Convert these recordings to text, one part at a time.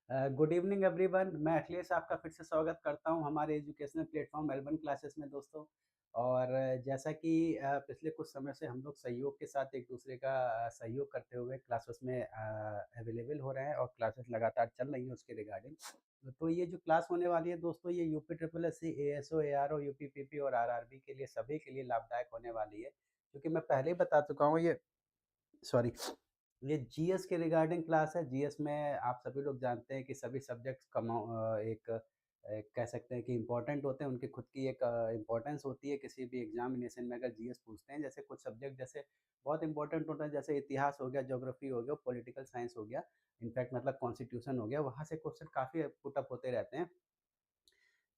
Good evening everyone. मैं अखिलेश आपका फिर से स्वागत करता हूं हमारे एजुकेशनल प्लेटफॉर्म एल्बन क्लासेस में दोस्तों। और जैसा कि पिछले कुछ समय से हम लोग सहयोग के साथ एक दूसरे का सहयोग करते हुए क्लासेस में अवेलेबल हो रहे हैं और क्लासेस लगातार चल रही हैं उसके रिगार्डिंग। तो ये जो क्लास होने वाली है दोस्तों, ये UP triple S C, ASO, ARO, UP PP और RRB के लिए सभी के लिए लाभदायक होने वाली है, क्योंकि मैं पहले ही बता चुका हूँ। ये सॉरी, ये जीएस के रिगार्डिंग क्लास है। जीएस में आप सभी लोग जानते हैं कि सभी सब्जेक्ट्स कह सकते हैं कि इम्पोर्टेंट होते हैं, उनकी खुद की एक इम्पोर्टेंस होती है किसी भी एग्जामिनेशन में। अगर जीएस पूछते हैं, जैसे कुछ सब्जेक्ट जैसे बहुत इंपॉर्टेंट होता है, जैसे इतिहास हो गया, ज्योग्राफी हो गया, पॉलिटिकल साइंस हो गया, इनफैक्ट मतलब कॉन्स्टिट्यूशन हो गया, वहाँ से क्वेश्चन काफ़ी पुट अप होते रहते हैं।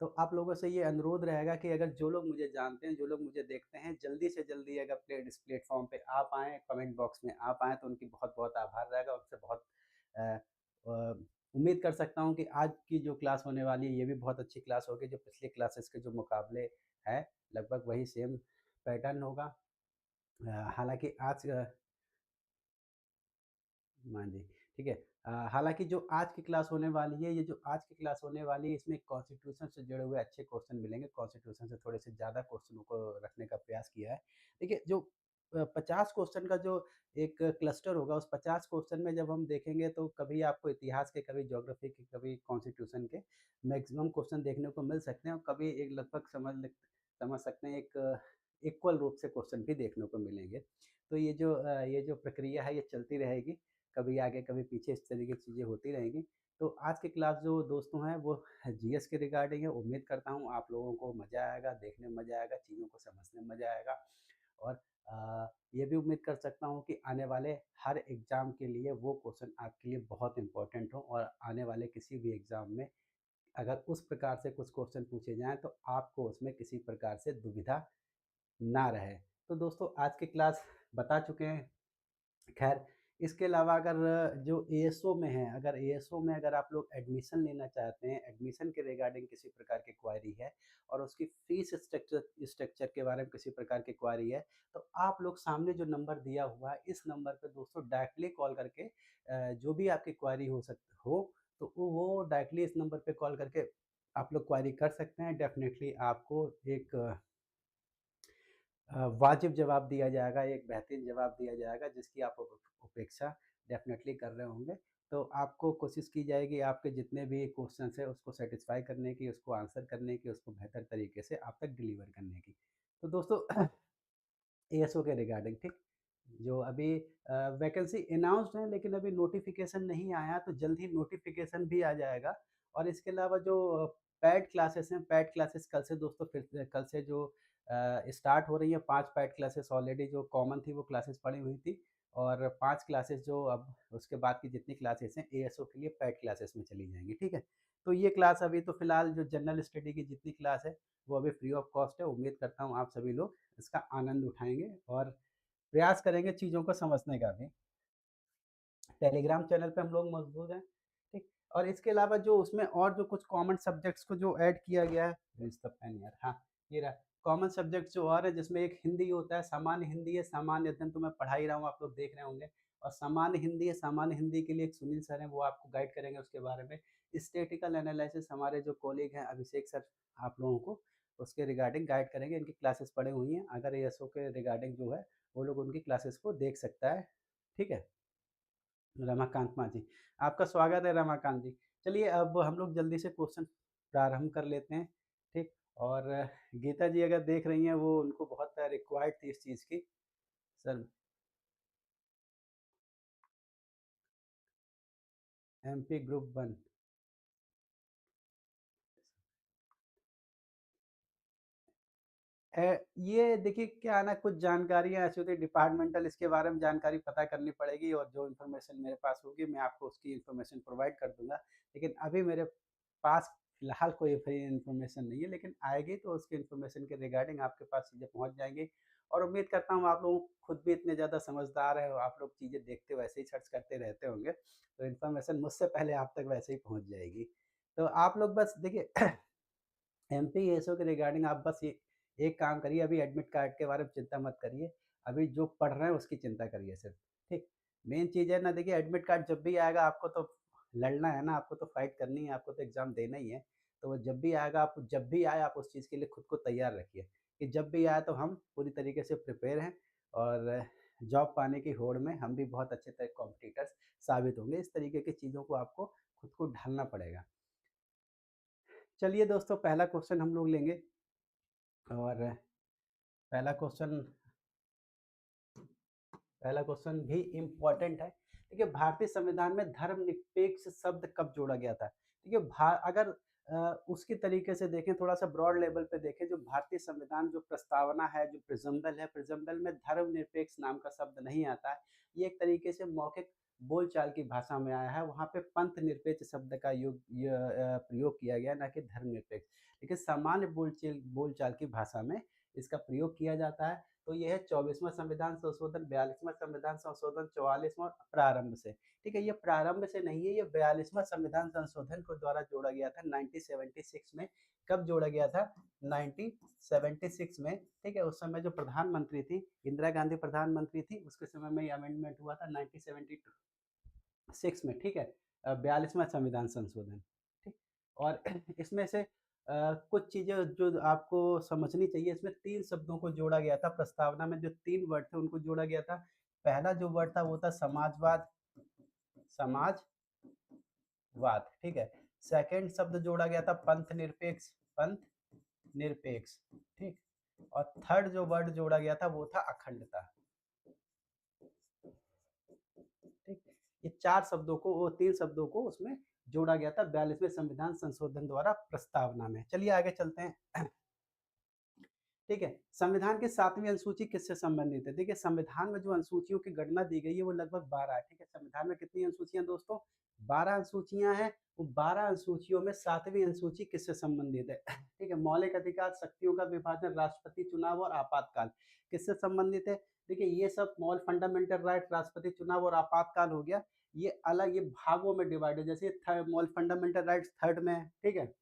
तो आप लोगों से ये अनुरोध रहेगा कि अगर जो लोग मुझे जानते हैं, जो लोग मुझे देखते हैं, जल्दी से जल्दी अगर इस प्लेटफॉर्म पे आ पाएँ, कमेंट बॉक्स में आ पाएँ, तो उनकी बहुत-बहुत आभार रहेगा। उनसे बहुत अ उम्मीद कर सकता हूँ कि आज की जो क्लास होने वाली है, ये भी बहुत अच्छी क्लास होगी, जो पिछली क्लासेस के जो मुकाबले है, लगभग वही सेम पैटर्न होगा। हालाँकि आज हाँ जी, ठीक है। हालाँकि जो आज की क्लास होने वाली है, ये जो आज की क्लास होने वाली है, इसमें कॉन्स्टिट्यूशन से जुड़े हुए अच्छे क्वेश्चन मिलेंगे। कॉन्स्टिट्यूशन से थोड़े से ज़्यादा क्वेश्चनों को रखने का प्रयास किया है। देखिए, जो 50 क्वेश्चन का जो एक क्लस्टर होगा, उस 50 क्वेश्चन में जब हम देखेंगे, तो कभी आपको इतिहास के, कभी ज्योग्राफी के, कभी कॉन्स्टिट्यूशन के मैक्सिमम क्वेश्चन देखने को मिल सकते हैं, और कभी एक लगभग समझ सकते हैं, एक इक्वल रूप से क्वेश्चन भी देखने को मिलेंगे। तो ये जो प्रक्रिया है, ये चलती रहेगी। कभी आगे कभी पीछे इस तरीके की चीज़ें होती रहेंगी। तो आज की क्लास जो दोस्तों हैं, वो जीएस के रिगार्डिंग है। उम्मीद करता हूँ आप लोगों को मज़ा आएगा, देखने में मज़ा आएगा, चीज़ों को समझने में मज़ा आएगा। और ये भी उम्मीद कर सकता हूँ कि आने वाले हर एग्ज़ाम के लिए वो क्वेश्चन आपके लिए बहुत इम्पोर्टेंट हो, और आने वाले किसी भी एग्ज़ाम में अगर उस प्रकार से कुछ क्वेश्चन पूछे जाएँ, तो आपको उसमें किसी प्रकार से दुविधा ना रहे। तो दोस्तों, आज की क्लास बता चुके हैं। खैर, इसके अलावा अगर जो एएसओ में है, अगर एएसओ में अगर आप लोग एडमिशन लेना चाहते हैं, एडमिशन के रिगार्डिंग किसी प्रकार की क्वेरी है, और उसकी फीस स्ट्रक्चर स्ट्रक्चर के बारे में किसी प्रकार की क्वेरी है, तो आप लोग सामने जो नंबर दिया हुआ है, इस नंबर पे दोस्तों डायरेक्टली कॉल करके जो भी आपकी क्वेरी हो, तो वो डायरेक्टली इस नंबर पे कॉल करके आप लोग क्वेरी कर सकते हैं। डेफ़िनेटली आपको एक वाजिब जवाब दिया जाएगा, एक बेहतरीन जवाब दिया जाएगा, जिसकी आप उपेक्षा डेफ़िनेटली कर रहे होंगे। तो आपको कोशिश की जाएगी आपके जितने भी क्वेश्चन्स हैं, उसको सैटिस्फाई करने की, उसको आंसर करने की, उसको बेहतर तरीके से आप तक डिलीवर करने की। तो दोस्तों, एएसओ के रिगार्डिंग, ठीक? जो अभी वैकेंसी अनाउंस्ड है, लेकिन अभी नोटिफ़िकेशन नहीं आया, तो जल्द ही नोटिफ़िकेशन भी आ जाएगा। और इसके अलावा जो पैड क्लासेस हैं, पैड क्लासेस कल से दोस्तों, फिर से कल से जो स्टार्ट हो रही है। 5 पैड क्लासेस ऑलरेडी जो कॉमन थी, वो क्लासेस पड़ी हुई थी, और 5 क्लासेस जो अब उसके बाद की जितनी क्लासेस हैं, एएसओ के लिए पैड क्लासेस में चली जाएँगी, ठीक है? तो ये क्लास अभी तो फिलहाल जो जनरल स्टडी की जितनी क्लास है, वो अभी फ्री ऑफ कॉस्ट है। उम्मीद करता हूँ आप सभी लोग इसका आनंद उठाएँगे, और प्रयास करेंगे चीज़ों को समझने का भी। टेलीग्राम चैनल पे हम लोग मौजूद हैं, ठीक? और इसके अलावा जो उसमें और जो कुछ कॉमन सब्जेक्ट्स को जो ऐड किया गया है, इस द पेन यार, हाँ, ये रहा। कॉमन सब्जेक्ट्स जो और है, जिसमें एक हिंदी होता है, सामान्य हिंदी है, सामान्य अध्ययन तो मैं पढ़ा ही रहा हूँ, आप लोग देख रहे होंगे। और सामान्य हिंदी है, सामान्य हिंदी के लिए एक सुनील सर हैं, वो आपको गाइड करेंगे उसके बारे में। स्टैटिस्टिकल एनालिसिस हमारे जो कॉलीग हैं अभिषेक सर, आप लोगों को उसके रिगार्डिंग गाइड करेंगे। इनकी क्लासेस पड़ी हुई हैं, अगर एएसओ के रिगार्डिंग जो है, वो लोग उनकी क्लासेस को देख सकता है, ठीक है? रमाकांत मांझी, आपका स्वागत है रमाकांत जी। चलिए, अब हम लोग जल्दी से क्वेश्चन प्रारंभ कर लेते हैं, ठीक? और गीता जी अगर देख रही हैं, वो उनको बहुत रिक्वायर्ड थी इस चीज़ की। Sir, MP group 1। ये देखिए, क्या है ना, कुछ जानकारियाँ ऐसी होती है डिपार्टमेंटल, इसके बारे में जानकारी पता करनी पड़ेगी, और जो इन्फॉर्मेशन मेरे पास होगी, मैं आपको उसकी इन्फॉर्मेशन प्रोवाइड कर दूँगा। लेकिन अभी मेरे पास फ़िलहाल कोई फ्री इन्फॉर्मेशन नहीं है, लेकिन आएगी तो उसकी इन्फॉर्मेशन के रिगार्डिंग आपके पास चीज़ें पहुँच जाएँगी। और उम्मीद करता हूँ आप लोग खुद भी इतने ज़्यादा समझदार हैं, और आप लोग चीज़ें देखते वैसे ही सर्च करते रहते होंगे, तो इन्फॉर्मेशन मुझसे पहले आप तक वैसे ही पहुँच जाएगी। तो आप लोग बस देखिए, एमपीएसओ के रिगार्डिंग आप बस ये एक काम करिए, अभी एडमिट कार्ड के बारे में चिंता मत करिए। अभी जो पढ़ रहे हैं उसकी चिंता करिए सिर्फ, ठीक? मेन चीज़ है ना, देखिए, एडमिट कार्ड जब भी आएगा, आपको तो लड़ना है ना, आपको तो फाइट करनी है, आपको तो एग्ज़ाम देना ही है। तो वो जब भी आएगा, आप जब भी आए आप उस चीज़ के लिए खुद को तैयार रखिए, कि जब भी आए तो हम पूरी तरीके से प्रिपेयर हैं और जॉब पाने की होड़ में हम भी बहुत अच्छे तरह कॉम्पिटिटर्स साबित होंगे। इस तरीके की चीज़ों को आपको खुद को ढालना पड़ेगा। चलिए दोस्तों, पहला क्वेश्चन हम लोग लेंगे और पहला क्वेश्चन पहला क्वेश्चन भी इम्पोर्टेंट है। देखिए, भारतीय संविधान में धर्मनिरपेक्ष शब्द कब जोड़ा गया था? देखिए, अगर उसके तरीके से देखें, थोड़ा-सा ब्रॉड लेवल पे देखें, जो भारतीय संविधान जो प्रस्तावना है, जो प्रिज़म्बल है, प्रिज़म्बल में धर्मनिरपेक्ष नाम का शब्द नहीं आता है। ये एक तरीके से मौखिक बोलचाल की भाषा में आया है। वहाँ पे पंथ निरपेक्ष शब्द का प्रयोग किया गया, ना कि धर्मनिरपेक्ष। लेकिन सामान्य बोलचाल की भाषा में इसका प्रयोग किया जाता है। तो ये है 24वां संविधान संशोधन, 42वां संविधान संशोधन, 44वां प्रारंभ से। ठीक है, ये प्रारंभ से नहीं है, ये 42वां संविधान संशोधन को द्वारा जोड़ा गया था 1976 में। कब जोड़ा गया था? 1976 में। ठीक है, उस समय जो प्रधानमंत्री थी, इंदिरा गांधी प्रधानमंत्री थी, उसके समय में ये अमेंडमेंट हुआ था 1976 में। ठीक है, 42वां संविधान संशोधन। ठीक, और इसमें से कुछ चीज़ें जो आपको समझनी चाहिए, इसमें 3 शब्दों को जोड़ा गया था, प्रस्तावना में जो 3 वर्ड थे उनको जोड़ा गया था। पहला जो वर्ड था वो था समाजवाद, समाजवाद, ठीक है। सेकंड शब्द जोड़ा गया था पंथ निरपेक्ष, पंथ निरपेक्ष, ठीक। और थर्ड जो वर्ड जोड़ा गया था वो था अखंडता, ठीक। ये 4 शब्दों को, वो 3 शब्दों को उसमें जोड़ा गया था 42वें संविधान संशोधन द्वारा प्रस्तावना में। चलिए आगे चलते हैं। ठीक है, संविधान की 7वीं अनुसूची किससे संबंधित है? देखिए, संविधान में जो अनुसूचियों की गणना दी गई है वो लगभग 12 है। ठीक है, संविधान में कितनी अनुसूचियां दोस्तों? 12 अनुसूचियां हैं। वो 12 अनुसूचियों में 7वीं अनुसूची किससे संबंधित है? ठीक है, मौलिक अधिकार, शक्तियों का विभाजन, राष्ट्रपति चुनाव और आपातकाल किससे संबंधित है? देखिए, ये सब मॉल फंडामेंटल राइट, राष्ट्रपति चुनाव और आपातकाल हो गया। ये अलग, ये भागों में डिवाइड है। जैसे मॉल फंडामेंटल राइट्स थर्ड में है, ठीक है,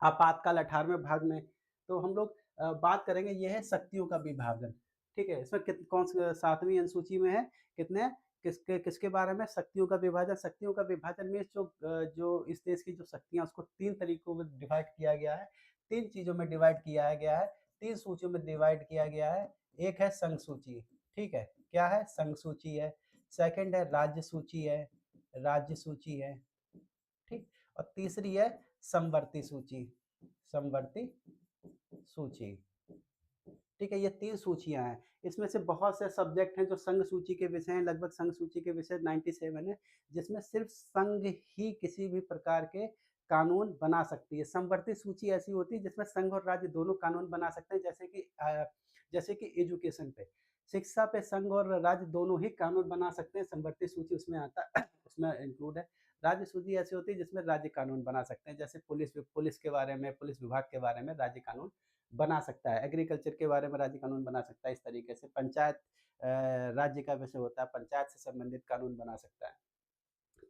आपातकाल 18वें भाग में। तो हम लोग बात करेंगे, ये है शक्तियों का विभाजन। ठीक है, इसमें कौन सी 7वीं अनुसूची में है, कितने, किसके किसके बारे में? शक्तियों का विभाजन। शक्तियों का विभाजन में जो इस देश की जो शक्तियां, उसको 3 तरीकों में डिवाइड किया गया है, 3 चीजों में डिवाइड किया गया है, 3 सूचियों में डिवाइड किया गया है। एक है संघ सूची, ठीक है, क्या है? संघ सूची है। सेकंड है राज्य सूची है, राज्य सूची है, ठीक। और तीसरी है समवर्ती सूची, समवर्ती सूची, ठीक है। ये 3 सूचियाँ हैं। इसमें से बहुत से सब्जेक्ट हैं जो संघ सूची के विषय हैं, लगभग संघ सूची के विषय 97 है, जिसमें सिर्फ संघ ही किसी भी प्रकार के कानून बना सकती है। समवर्ती सूची ऐसी होती है जिसमें संघ और राज्य दोनों कानून बना सकते हैं, जैसे कि एजुकेशन पे। शिक्षा पे संघ और राज्य दोनों ही कानून बना सकते हैं, समवर्ती सूची उसमें आता उसमें इंक्लूड है। राज्य सूची ऐसी होती है जिसमें राज्य कानून बना सकते हैं, जैसे पुलिस के बारे में, पुलिस विभाग के बारे में राज्य कानून बना सकता है, एग्रीकल्चर के बारे में राज्य कानून बना सकता है। इस तरीके से पंचायत राज्य का विषय होता है, पंचायत से संबंधित कानून बना सकता है।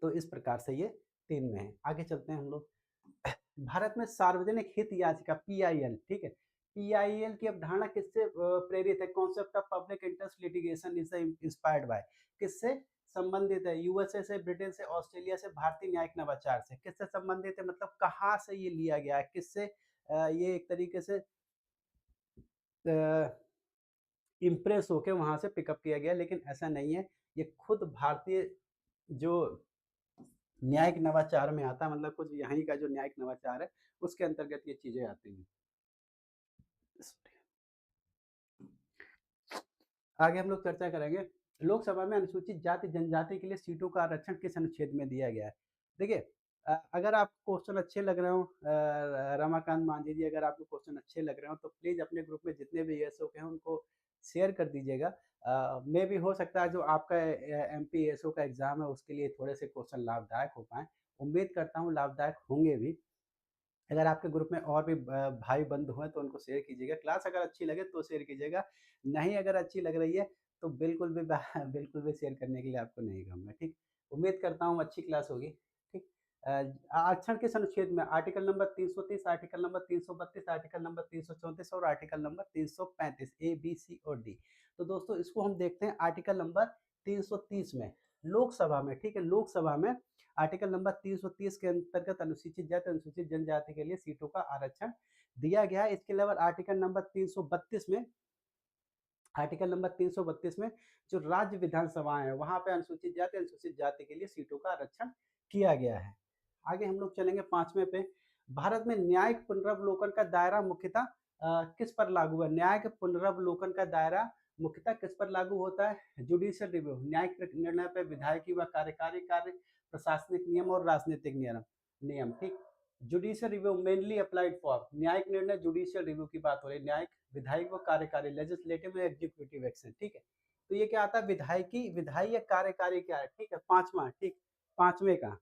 तो इस प्रकार से ये 3 में है। आगे चलते हैं हम लोग। भारत में सार्वजनिक हित याचिका पीआईएल, ठीक है, पीआईएल की अवधारणा किससे प्रेरित है? Concept of public interest litigation is inspired by, किससे संबंधित है? यूएसए से, ब्रिटेन से, ऑस्ट्रेलिया से, भारतीय न्यायिक नवाचार से। किससे संबंधित है, मतलब कहाँ से ये लिया गया है, किससे ये एक तरीके से इम्प्रेस होके वहाँ से पिकअप किया गया, लेकिन ऐसा नहीं है। ये खुद भारतीय जो न्यायिक नवाचार में आता है, मतलब कुछ यहीं का जो न्यायिक नवाचार है, उसके अंतर्गत ये चीज़ें आती हैं। आगे हम लोग चर्चा करेंगे, लोकसभा में अनुसूचित जाति जनजाति के लिए सीटों का आरक्षण किस अनुच्छेद में दिया गया है? देखिए, अगर आपको क्वेश्चन अच्छे लग रहे हो, रमाकांत मांझी जी, अगर आपको क्वेश्चन अच्छे लग रहे हो तो प्लीज़ अपने ग्रुप में जितने भी एएसओ के हैं उनको शेयर कर दीजिएगा। मे भी हो सकता है जो आपका एमपी एएसओ का एग्ज़ाम है उसके लिए थोड़े से क्वेश्चन लाभदायक हो पाएँ। उम्मीद करता हूँ लाभदायक होंगे भी। अगर आपके ग्रुप में और भी भाई बंधु हैं तो उनको शेयर कीजिएगा। क्लास अगर अच्छी लगे तो शेयर कीजिएगा, नहीं अगर अच्छी लग रही है तो बिल्कुल भी बिल्कुल भी शेयर करने के लिए आपको नहीं कहूँगा, ठीक। उम्मीद करता हूँ अच्छी क्लास होगी, ठीक। आरक्षण किस अनुच्छेद में? Article number 330, article number 332, article number 334 और आर्टिकल नंबर 335, ए, बी, सी और डी। तो दोस्तों इसको हम देखते हैं आर्टिकल नंबर 330 में। लोकसभा में, ठीक है, लोकसभा में आर्टिकल नंबर 330 के अंतर्गत अनुसूचित जाति, अनुसूचित जनजाति के लिए सीटों का आरक्षण दिया गया है। इसके अलावा आर्टिकल नंबर 332 में जो राज्य विधानसभाएं हैं वहां पे अनुसूचित जाति, अनुसूचित जाति के लिए सीटों का आरक्षण किया गया है। आगे हम लोग चलेंगे 5वें पे। भारत में न्यायिक पुनरावलोकन का दायरा मुख्यतः किस पर लागू है? न्यायिक पुनरावलोकन का दायरा मुख्यतः किस पर लागू होता है? जुडिशियल रिव्यू, न्यायिक निर्णय पर विधायकी व कार्यकारी कार्य, प्रशासनिक नियम और राजनीतिक नियम नियम ठीक। Judicial review mainly applied for न्यायिक निर्णय, जुडिशियल रिव्यू की बात हो रही है, न्यायिक, विधायिक व कार्यकारी, लेजिस्लेटिव में एग्जीक्यूटिव एक्शन, ठीक है। तो ये क्या आता है? विधायकी, विधायी या कार्यकारी क्या है? ठीक है, पांचवा, ठीक, पांचवे का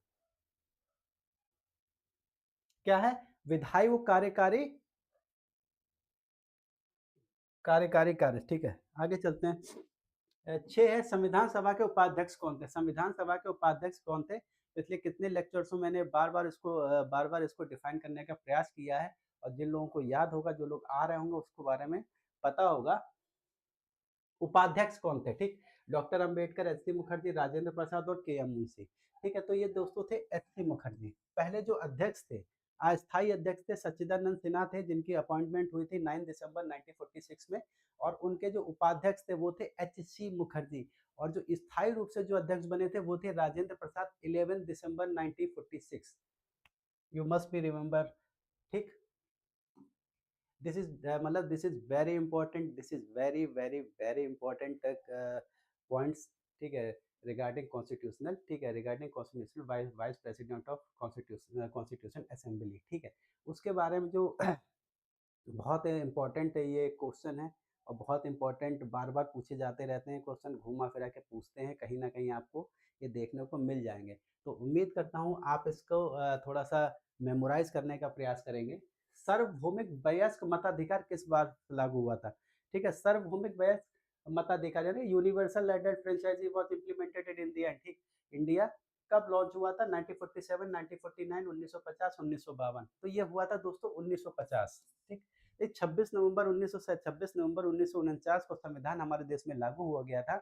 क्या है? विधायी व कार्यकारी, कार्यकारी कार्य, ठीक है। आगे चलते हैं। 6 है संविधान सभा के उपाध्यक्ष कौन थे? संविधान सभा के उपाध्यक्ष कौन थे? पिछले कितने लेक्चर्स में मैंने बार बार इसको डिफाइन करने का प्रयास किया है, और जिन लोगों को याद होगा, जो लोग आ रहे होंगे उसको बारे में पता होगा। उपाध्यक्ष कौन थे? ठीक, doctor Ambedkar, H C Mukherjee, Rajendra Prasad और के एम मुंशी, ठीक है। तो ये दोस्तों थे एच सी मुखर्जी। पहले जो अध्यक्ष थे, अस्थायी अध्यक्ष थे सच्चिदानंद सिन्हा थे, जिनकी अपॉइंटमेंट हुई थी 9 दिसंबर 1946 में, और उनके जो उपाध्यक्ष थे वो थे एच सी मुखर्जी, और जो स्थायी रूप से जो अध्यक्ष बने थे वो थे राजेंद्र प्रसाद, 11 दिसंबर 1946। यू मस्ट बी रिमेंबर, ठीक। दिस इज मतलब this is very important, this is very very very important points, ठीक है, रिगार्डिंग कॉन्स्टिट्यूशनल, ठीक है, regarding constitutional vice president of constitution assembly, ठीक है। उसके बारे में जो बहुत इम्पोर्टेंट ये क्वेश्चन है, और बहुत इम्पोर्टेंट, बार बार पूछे जाते रहते हैं क्वेश्चन, घुमा फिरा के पूछते हैं, कहीं ना कहीं आपको ये देखने को मिल जाएंगे। तो उम्मीद करता हूँ आप इसको थोड़ा सा मेमोराइज करने का प्रयास करेंगे। सार्वभौमिक वयस्क मताधिकार किस बार लागू हुआ था? ठीक है, सार्वभौमिक वयस्क मताधिकार यानी universal adult franchise was implemented in India, ठीक। इंडिया कब लॉन्च हुआ था? 1947, 1949, 1950, 1952। तो ये हुआ था दोस्तों 1950, ठीक। 26 नवंबर 1949 को संविधान हमारे देश में लागू हुआ गया था,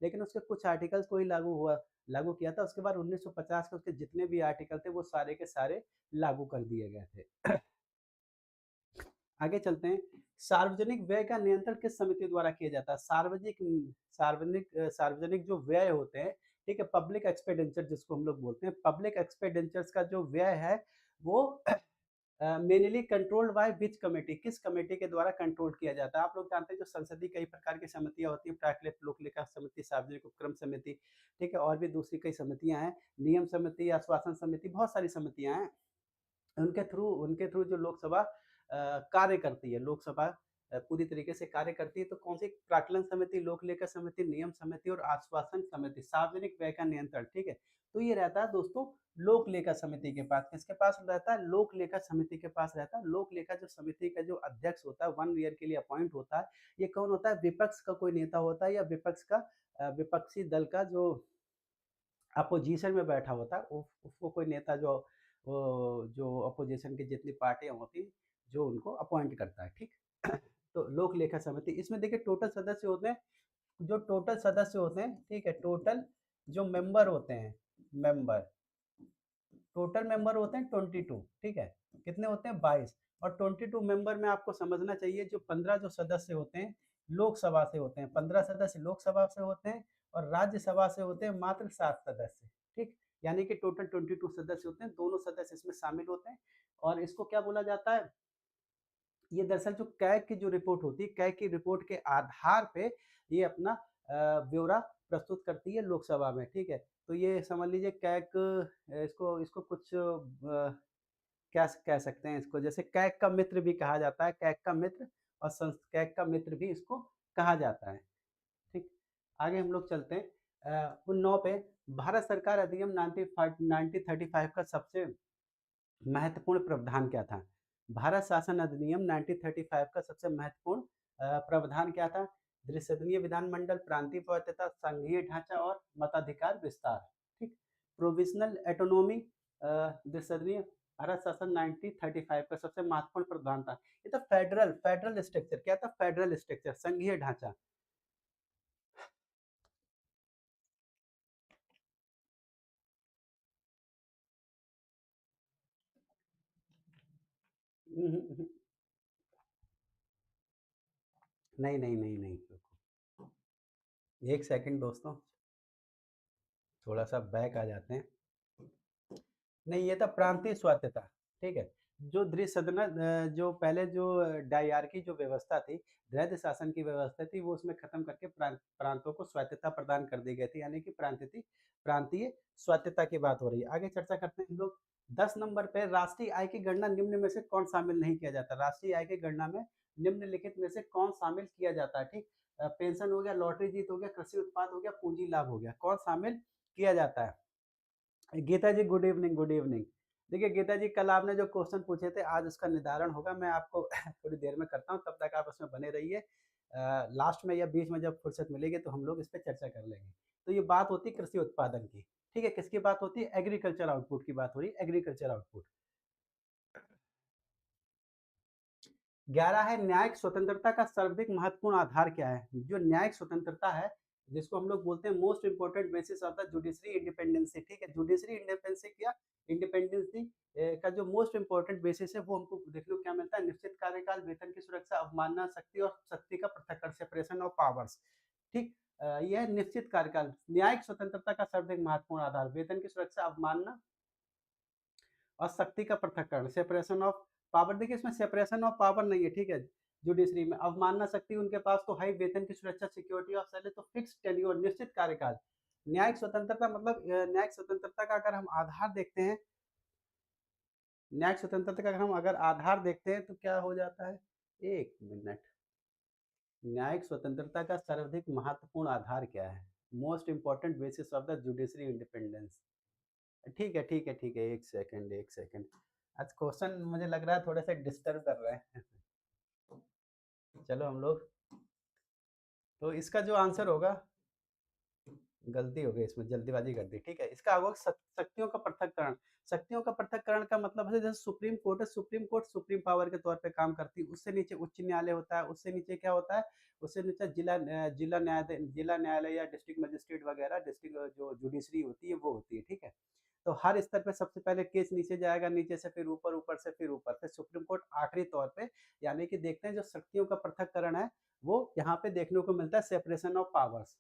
लेकिन उसके कुछ आर्टिकल्स को ही लागू किया था। उसके बाद 1950 के उसके जितने भी आर्टिकल थे वो सारे के सारे लागू कर दिए गए थे। आगे चलते हैं। सार्वजनिक व्यय का नियंत्रण किस समिति द्वारा किया जाता है? सार्वजनिक जो व्यय होते हैं, ठीक है, पब्लिक एक्सपेंडिचर जिसको हम लोग बोलते हैं, पब्लिक एक्सपेंडिचर्स का जो व्यय है वो mainly controlled by which committee, किस कमेटी के द्वारा कंट्रोल किया जाता है? आप लोग जानते हैं जो संसदीय कई प्रकार की समितियां होती हैं, प्राकृतिक लोक लेखा समिति, सार्वजनिक उपक्रम समिति, ठीक है, और भी दूसरी कई समितियां हैं, नियम समिति, आश्वासन समिति, बहुत सारी समितियां हैं। उनके थ्रू जो लोकसभा कार्य करती है, लोकसभा पूरी तरीके से कार्य करती है। तो कौन सी? प्राक्कलन समिति, लोक लेखा समिति, नियम समिति और आश्वासन समिति, सार्वजनिक व्यय का नियंत्रण, ठीक है। तो ये रहता है दोस्तों लोक लेखा समिति के पास। किसके पास रहता है? लोक लेखा समिति के पास रहता है। लोक लेखा जो समिति का जो अध्यक्ष होता है 1 ईयर के लिए अपॉइंट होता है। ये कौन होता है? विपक्ष का कोई नेता होता है, या विपक्षी दल का जो अपोजिशन में बैठा होता है, उसको कोई नेता जो अपोजिशन की जितनी पार्टियां होती जो उनको अपॉइंट करता है, ठीक। तो लोक लेखा समिति, इसमें देखिए टोटल सदस्य होते हैं, जो टोटल सदस्य होते हैं, ठीक है, टोटल जो मेंबर होते हैं, मेंबर, टोटल मेंबर होते हैं 22, ठीक है। कितने होते हैं? 22। और 22 मेंबर में आपको समझना चाहिए जो 15 जो सदस्य होते हैं लोकसभा से होते हैं, 15 सदस्य लोकसभा से होते हैं, और राज्यसभा से होते हैं मात्र 7 सदस्य, ठीक। यानी कि टोटल 22 सदस्य होते हैं, दोनों सदस्य इसमें शामिल होते हैं। और इसको क्या बोला जाता है? ये दरअसल जो कैग की जो रिपोर्ट होती है, कैग की रिपोर्ट के आधार पे ये अपना ब्यौरा प्रस्तुत करती है लोकसभा में, ठीक है। तो ये समझ लीजिए कैग, इसको इसको कुछ क्या कह सकते हैं इसको, जैसे कैग का मित्र भी कहा जाता है, कैग का मित्र, और कैग का मित्र भी इसको कहा जाता है, ठीक। आगे हम लोग चलते हैं। 9 पे, भारत सरकार अधिनियम 1935 का सबसे महत्वपूर्ण प्रावधान क्या था? भारत शासन अधिनियम 1935 का सबसे महत्वपूर्ण प्रावधान क्या था? द्विसदनीय विधानमंडल, प्रांतीय स्वायत्तता, संघीय ढांचा और मताधिकार विस्तार, ठीक। प्रोविजनल ऑटोनॉमी, द्विसदनीय भारत शासन 1935 का सबसे महत्वपूर्ण प्रावधान था। ये तो फेडरल स्ट्रक्चर, क्या था? फेडरल स्ट्रक्चर, संघीय ढांचा। हम्म, नहीं नहीं नहीं नहीं, एक सेकंड दोस्तों, थोड़ा सा बैक आ जाते हैं। नहीं, ये था प्रांतीय स्वायत्तता। ठीक है। जो द्विसदन जो पहले जो डायरकी जो व्यवस्था थी, द्वैध शासन की व्यवस्था थी, वो उसमें खत्म करके प्रांतों को स्वायत्तता प्रदान कर दी गई थी, यानी कि प्रांतीय स्वायत्तता की बात हो रही है। आगे चर्चा करते हैं हम लोग। 10 नंबर पे राष्ट्रीय आय की गणना निम्न में से कौन शामिल नहीं किया जाता? राष्ट्रीय आय की गणना में निम्नलिखित में से कौन शामिल किया जाता है? ठीक। पेंशन हो गया, लॉटरी जीत हो गया, कृषि उत्पाद हो गया, पूंजी लाभ हो गया, कौन शामिल किया जाता है? गीता जी गुड इवनिंग, गुड इवनिंग। देखिए गीता जी, कल आपने जो क्वेश्चन पूछे थे आज उसका निर्धारण होगा, मैं आपको थोड़ी देर में करता हूँ, तब तक आप उसमें बने रहिए। लास्ट में या बीच में जब फुर्सत मिलेगी तो हम लोग इस पे चर्चा कर लेंगे। तो ये बात होती है कृषि उत्पादन की। ठीक है, किसकी बात होती है? एग्रीकल्चर आउटपुट की बात हो रही है, एग्रीकल्चर आउटपुट। 11 है, न्यायिक स्वतंत्रता का सर्वाधिक महत्वपूर्ण आधार क्या है? जो न्यायिक स्वतंत्रता है, जिसको हम लोग बोलते हैं most important basis of the judiciary independency. ठीक है, जुडिशरी इंडिपेंडेंसी क्या इंडिपेंडेंसी का जो मोस्ट इंपोर्टेंट बेसिस है, वो हमको देखने को क्या मिलता है? निश्चित कार्यकाल, वेतन की सुरक्षा, अवमानना, शक्ति और शक्ति का पृथक्करण, सेपरेशन ऑफ पावर्स। ठीक। यह निश्चित कार्यकाल, न्यायिक स्वतंत्रता का सर्वाधिक महत्वपूर्ण आधार, वेतन की सुरक्षा, अवमानना और शक्ति का पृथक्करण, सेपरेशन ऑफ पावर। देखिए इसमें सेपरेशन ऑफ पावर नहीं है। ठीक है, जुडिशरी में अवमानना शक्ति उनके पास तो है, वेतन की सुरक्षा, सिक्योरिटी ऑफ सैलरी, तो फिक्स टेन्योर, निश्चित कार्यकाल। न्यायिक स्वतंत्रता मतलब न्यायिक स्वतंत्रता का अगर हम आधार देखते हैं, न्यायिक स्वतंत्रता का अगर हम आधार देखते हैं तो क्या हो जाता है? एक मिनट। न्यायिक स्वतंत्रता का सर्वाधिक महत्वपूर्ण आधार क्या है? Most important basis of the judiciary independence. ठीक है ठीक है ठीक है, एक सेकंड एक सेकंड। आज क्वेश्चन मुझे लग रहा है थोड़े से डिस्टर्ब कर रहे हैं। चलो हम लोग, तो इसका जो आंसर होगा, गलती हो गई इसमें, जल्दीबाजी कर दी। ठीक है, इसका होगा शक्तियों का पृथक्करण। शक्तियों का पृथक्करण का मतलब है जैसे सुप्रीम कोर्ट है, सुप्रीम कोर्ट सुप्रीम पावर के तौर पे काम करती है, उससे नीचे उच्च न्यायालय होता है, उससे नीचे क्या होता है? उससे नीचे जिला न्यायालय या डिस्ट्रिक्ट मजिस्ट्रेट वगैरह, डिस्ट्रिक्ट जो जुडिशरी होती है वो होती है। ठीक है, तो हर स्तर पे सबसे पहले केस नीचे जाएगा, नीचे से फिर ऊपर, ऊपर से फिर ऊपर, फिर सुप्रीम कोर्ट आखिरी तौर पे। यानी कि देखते हैं जो शक्तियों का पृथक्करण है वो यहाँ पे देखने को मिलता है, सेपरेशन ऑफ पावर्स।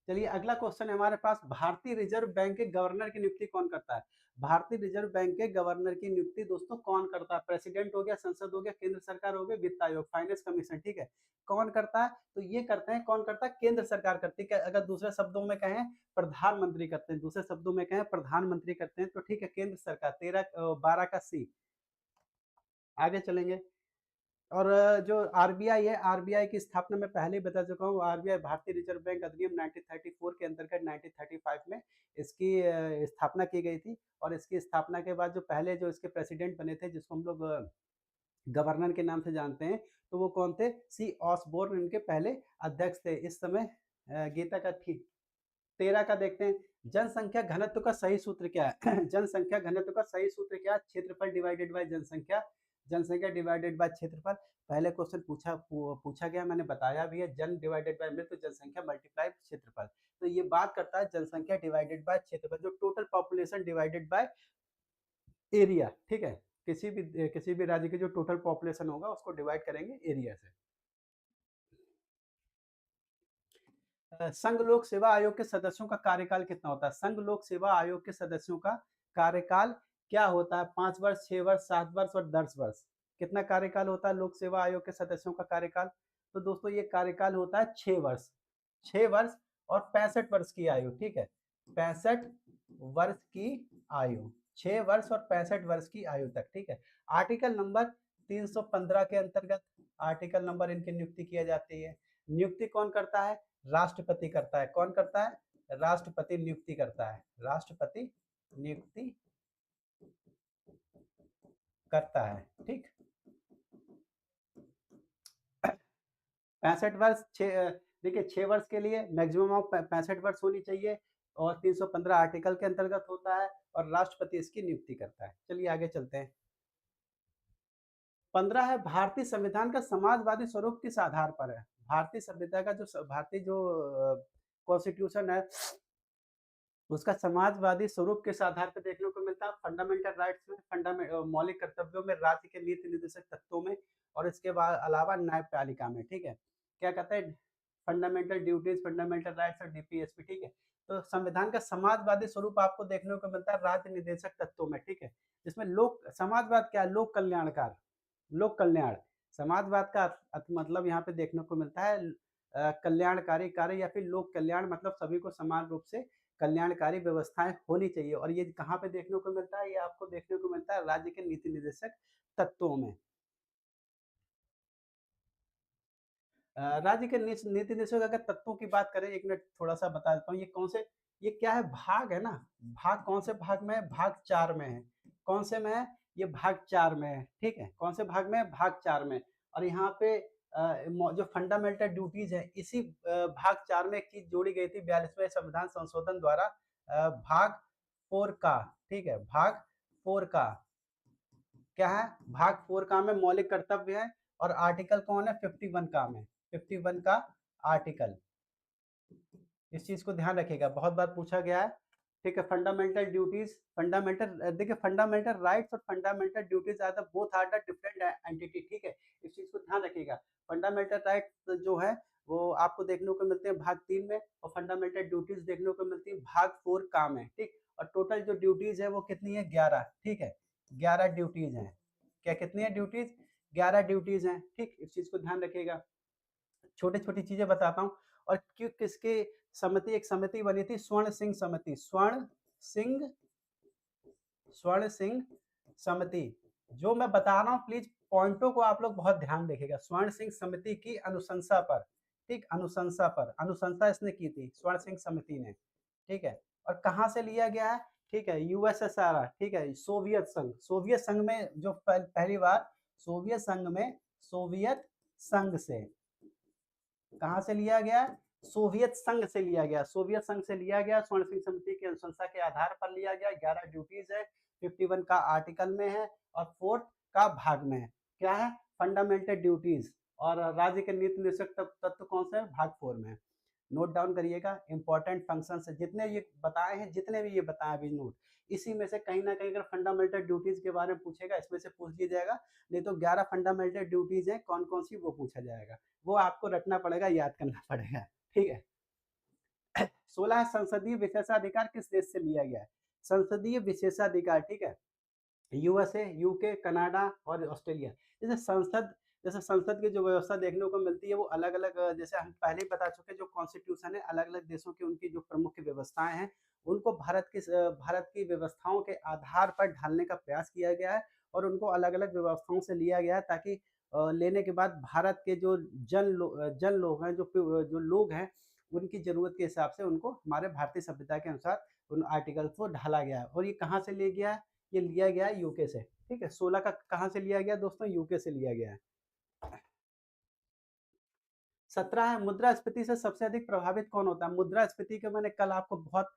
चलिए अगला क्वेश्चन है हमारे पास, भारतीय रिजर्व बैंक के गवर्नर की नियुक्ति कौन करता है? भारतीय रिजर्व बैंक के गवर्नर की नियुक्ति दोस्तों कौन करता है? प्रेसिडेंट हो गया, संसद हो गया, केंद्र सरकार हो गया, वित्त आयोग, फाइनेंस कमीशन। ठीक है, कौन करता है? तो ये करते हैं, कौन करता है? केंद्र सरकार करती है। अगर दूसरे शब्दों में कहें, प्रधानमंत्री करते हैं, दूसरे शब्दों में कहें प्रधानमंत्री करते हैं, तो ठीक है, केंद्र सरकार। 12 का सी। आगे चलेंगे। और जो आरबीआई है, आरबीआई की स्थापना मैं पहले ही बता चुका हूँ। आरबीआई भारतीय रिजर्व बैंक अधिनियम 1934 के अंतर्गत 1935 में इसकी स्थापना की गई थी। और इसकी स्थापना के बाद जो पहले जो इसके प्रेसिडेंट बने थे, जिसको हम लोग गवर्नर के नाम से जानते हैं, तो वो कौन थे? सी ऑसबोर्न इनके पहले अध्यक्ष थे। इस समय गीता का ठीक 13 का देखते हैं, जनसंख्या घनत्व का सही सूत्र क्या है? जनसंख्या घनत्व का सही सूत्र क्या है? क्षेत्रफल डिवाइडेड बाय जनसंख्या, जनसंख्या डिवाइडेड बाय क्षेत्रफल। पहले क्वेश्चन पूछा गया, मैंने बताया भी है, जन डिवाइडेड बाय मृत्यु, जनसंख्या मल्टीप्लाई क्षेत्रफल। तो ये बात करता है जनसंख्या डिवाइडेड बाय क्षेत्रफल, जो total population divided by area. ठीक है, किसी भी राज्य की जो टोटल पॉपुलेशन होगा उसको डिवाइड करेंगे एरिया से। संघ लोक सेवा आयोग के सदस्यों का कार्यकाल कितना होता है? संघ लोक सेवा आयोग के सदस्यों का कार्यकाल क्या होता है? 5 वर्ष, 6 वर्ष, 7 वर्ष और 10 वर्ष। कितना कार्यकाल होता है लोक सेवा आयोग के सदस्यों का कार्यकाल? तो दोस्तों ये कार्यकाल होता है 6 वर्ष। 6 वर्ष और 65 वर्ष की आयु। ठीक है, 65 वर्ष की आयु, 6 वर्ष और 65 वर्ष की आयु तक। ठीक है, आर्टिकल नंबर 315 के अंतर्गत आर्टिकल नंबर इनकी नियुक्ति की जाती है। नियुक्ति कौन करता है? राष्ट्रपति करता है। कौन करता है? राष्ट्रपति नियुक्ति करता है। राष्ट्रपति नियुक्ति करता है। ठीक, 65 वर्ष, देखिए 6 वर्ष के लिए मैक्सिमम ऑफ 65 वर्ष होनी चाहिए, और 315 आर्टिकल के अंतर्गत होता है, और राष्ट्रपति इसकी नियुक्ति करता है। चलिए आगे चलते हैं। 15 है, भारतीय संविधान का समाजवादी स्वरूप किस आधार पर है? भारतीय संविधान का जो भारतीय जो कॉन्स्टिट्यूशन है, उसका समाजवादी स्वरूप किस आधार पर देखने को मिलता है? फंडामेंटल राइट्स में, मौलिक कर्तव्यों में, राज्य के नीति निर्देशक तत्वों में और इसके बाद अलावा न्यायपालिका में, ठीक है? क्या कहते हैं? फंडामेंटल ड्यूटीज, फंडामेंटल राइट्स और डीपीएसपी, ठीक है? तो संविधान का समाजवादी स्वरूप आपको देखने को मिलता है राज्य निदेशक तत्वों में, ठीक है? जिसमें लोक समाजवाद क्या है? लोक कल्याणकार, लोक कल्याण। समाजवाद का मतलब यहाँ पे देखने को मिलता है कल्याणकारी कार्य या फिर लोक कल्याण, मतलब सभी को समान रूप से कल्याणकारी व्यवस्थाएं होनी चाहिए। और ये कहाँ पे देखने को मिलता है? ये आपको देखने को मिलता है राज्य के नीति निर्देशक तत्वों में। राज्य के नीति निर्देशक अगर तत्वों की बात करें, एक मिनट थोड़ा सा बता देता हूँ, ये कौन से, ये क्या है? भाग है ना। भाग कौन से भाग में है? भाग 4 में है। कौन से में है? ये भाग 4 में है, ठीक है? कौन से भाग में है? भाग 4 में। और यहाँ पे जो फंडामेंटल ड्यूटीज है, इसी भाग 4 में एक चीज जोड़ी गई थी 42वें संविधान संशोधन द्वारा, भाग 4 का, ठीक है? भाग 4 का क्या है? भाग 4 का में मौलिक कर्तव्य है और आर्टिकल कौन है? 51 का में, 51 का आर्टिकल। इस चीज को ध्यान रखिएगा, बहुत बार पूछा गया है, ठीक है? फंडामेंटल ड्यूटीज, फंडामेंटल, देखिए फंडामेंटल राइट्स और fundamental duties are the both are the different entity, ठीक है? इस चीज को ध्यान रखिएगा। फंडामेंटल राइट्स जो है वो आपको देखने को मिलते हैं भाग 3 में और फंडामेंटल ड्यूटीज देखने को मिलती है भाग 4 का में, ठीक? और टोटल जो ड्यूटीज है वो कितनी है? 11, ठीक है? 11 ड्यूटीज हैं। क्या कितनी है ड्यूटीज? 11 ड्यूटीज हैं, ठीक? इस चीज को ध्यान रखिएगा। छोटी छोटी चीजें बताता हूँ। और क्यों किसकी समिति, एक समिति बनी थी स्वर्ण सिंह समिति, सिंह स्वर्ण सिंह समिति। जो मैं बता रहा हूँ प्लीज पॉइंटों को आप लोग बहुत ध्यान रखिएगा। स्वर्ण सिंह समिति की अनुशंसा पर, ठीक? अनुशंसा पर, अनुशंसा इसने की थी स्वर्ण सिंह समिति ने, ठीक है? और कहाँ से लिया गया है? ठीक है, यूएसएसआर, ठीक है? सोवियत संघ, सोवियत संघ में जो पहली बार सोवियत संघ में, सोवियत संघ से, कहाँ से लिया गया? सोवियत संघ से लिया गया, सोवियत संघ से लिया गया। स्वर्ण सिंह समिति की अनुशंसा के आधार पर लिया गया। 11 ड्यूटीज है, 51 का आर्टिकल में है और 4 का भाग में है। क्या है? Fundamental duties. और राज्य के नीति निर्देशक तत्व कौन से है? भाग 4 में है। नोट डाउन करिएगा, इंपॉर्टेंट फंक्शंस है जितने ये बताए हैं, जितने भी ये बताए अभी नोट, इसी में से कहीं ना कहीं अगर फंडामेंटल ड्यूटीज के बारे में पूछेगा इसमें से पूछ लिया जाएगा, नहीं तो 11 फंडामेंटल ड्यूटीज हैं, कौन कौन सी वो पूछा जाएगा, वो आपको रटना पड़ेगा, याद करना पड़ेगा, ठीक है? 16 संसदीय विशेषाधिकार किस देश से लिया गया है? संसदीय विशेषाधिकार, ठीक है? यूएसए, यूके, कनाडा और ऑस्ट्रेलिया। जैसे संसद, जैसे संसद की जो व्यवस्था देखने को मिलती है वो अलग अलग, जैसे हम पहले ही बता चुके, जो कॉन्स्टिट्यूशन है अलग अलग देशों की उनकी जो प्रमुख व्यवस्थाएं हैं उनको भारत की व्यवस्थाओं के आधार पर ढालने का प्रयास किया गया है और उनको अलग अलग व्यवस्थाओं से लिया गया है, ताकि लेने के बाद भारत के जो जन लोग हैं, जो लोग हैं, उनकी जरूरत के हिसाब से उनको हमारे भारतीय सभ्यता के अनुसार उन आर्टिकल्स को ढाला गया है। और ये कहाँ से लिया गया है? ये लिया गया है यूके से, ठीक है? 16 का कहाँ से लिया गया दोस्तों? यूके से लिया गया है। 17 है मुद्रास्फीति से सबसे अधिक प्रभावित कौन होता है? मुद्रास्फीति के मैंने कल आपको बहुत